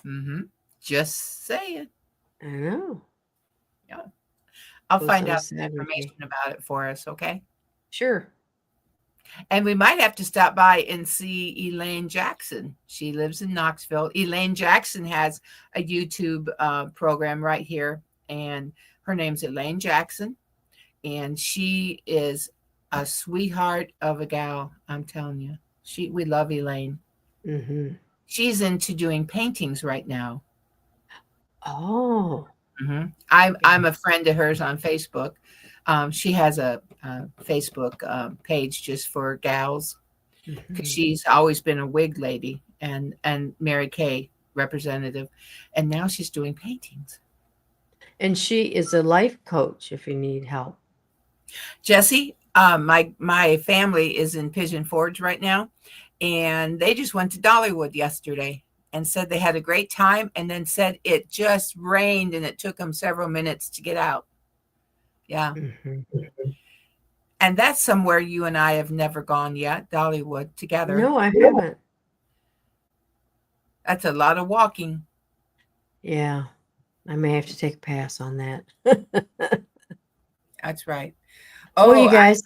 Mm-hmm. Just saying. I know. Yeah. I'll Goes find on out Saturday. information about it for us, okay? Sure. And we might have to stop by and see Elaine Jackson. She lives in Knoxville. Elaine Jackson has a YouTube program right here, and her name's Elaine Jackson, and she is a sweetheart of a gal. I'm telling you, we love Elaine. Mm-hmm. She's into doing paintings right now. Oh. Mm-hmm. I'm a friend of hers on Facebook. She has a Facebook page just for gals, because she's always been a wig lady and Mary Kay representative, and now she's doing paintings. And she is a life coach if you need help. Jesse, my family is in Pigeon Forge right now, and they just went to Dollywood yesterday and said they had a great time, and then said it just rained and it took them several minutes to get out. Yeah. Mm-hmm. And that's somewhere you and I have never gone yet, Dollywood, together. No, I haven't. That's a lot of walking. Yeah. I may have to take a pass on that. That's right. Oh, you Oh, guys.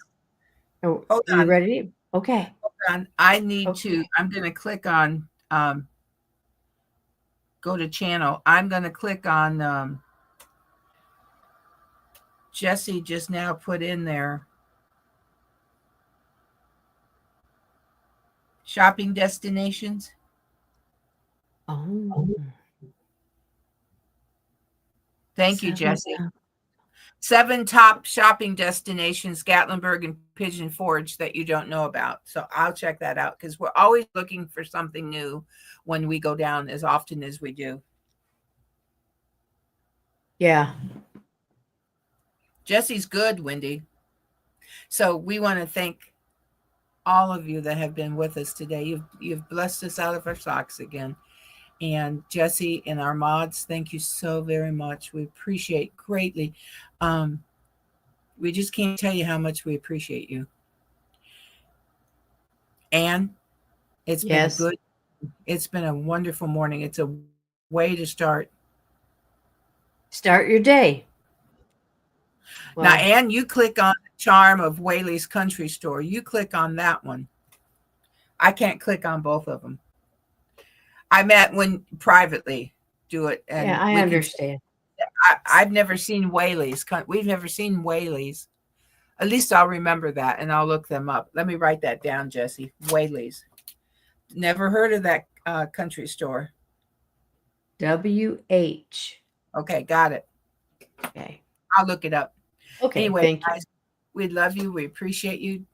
Oh, hold you on. ready? Okay. Hold on. I need to, I'm going to click on, go to channel. I'm going to click on, Jesse just now put in there shopping destinations. Oh. Thank you, Jesse. 7 top shopping destinations, Gatlinburg and Pigeon Forge, that you don't know about. So I'll check that out, because we're always looking for something new when we go down, as often as we do. Yeah. Jesse's good, Wendy. So we want to thank all of you that have been with us today. You've blessed us out of our socks again. And Jesse and our mods, thank you so very much. We appreciate greatly. We just can't tell you how much we appreciate you. Anne, it's been a wonderful morning. It's a way to start your day. Well, now, Anne, you click on the charm of Whaley's Country Store. You click on that one. I can't click on both of them. I met when privately do it. And yeah, I understand. I've never seen Whaley's. We've never seen Whaley's. At least I'll remember that, and I'll look them up. Let me write that down, Jesse. Whaley's. Never heard of that country store. WH. Okay, got it. Okay. I'll look it up. Okay, anyway, thank guys, we love you. We appreciate you.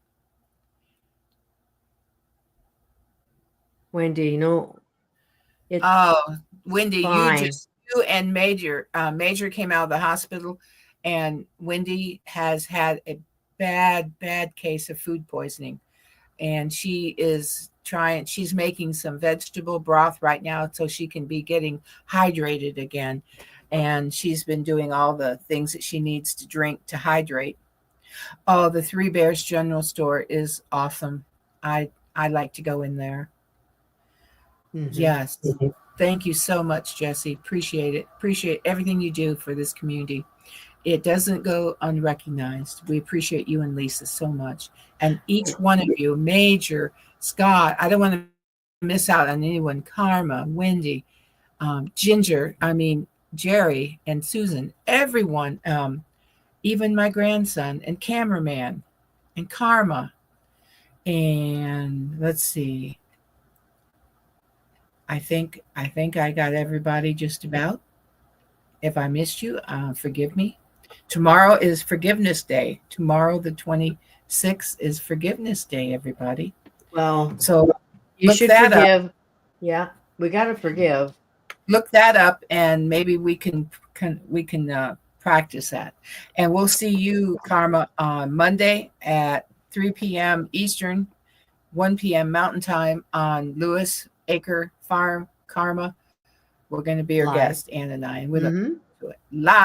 Wendy, Wendy, fine. you and Major came out of the hospital, and Wendy has had a bad case of food poisoning, and she's making some vegetable broth right now so she can be getting hydrated again, and she's been doing all the things that she needs to drink to hydrate. Oh, the Three Bears General Store is awesome. I like to go in there. Mm-hmm. Yes. Mm-hmm. Thank you so much, Jesse. Appreciate it. Appreciate everything you do for this community. It doesn't go unrecognized. We appreciate you and Lisa so much. And each one of you, Major, Scott, I don't want to miss out on anyone, Karma, Wendy, Ginger, Jerry and Susan, everyone, even my grandson and cameraman and Karma. And let's see. I think I got everybody just about. If I missed you, forgive me. Tomorrow is Forgiveness Day. Tomorrow, the 26th, is Forgiveness Day, everybody. Well, so you should forgive. Up. Yeah, we got to forgive. Look that up, and maybe we can can practice that. And we'll see you, Karma, on Monday at 3 p.m. Eastern, 1 p.m. Mountain Time on Lewis Acre Farm. Karma, we're going to be your guest, Ann and I, and we look to it live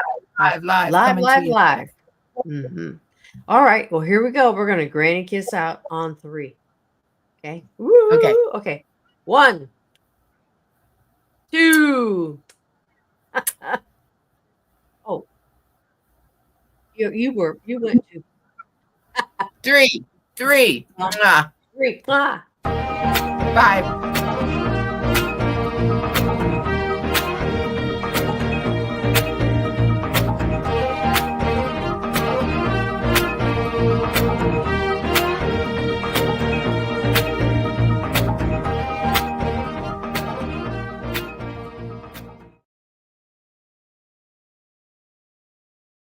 coming to you. Live. All right. Well, here we go. We're going to granny kiss out on 3. Okay. Woo. Okay. Okay. 1, 2. Oh, you went to 3. 3. 3. 5.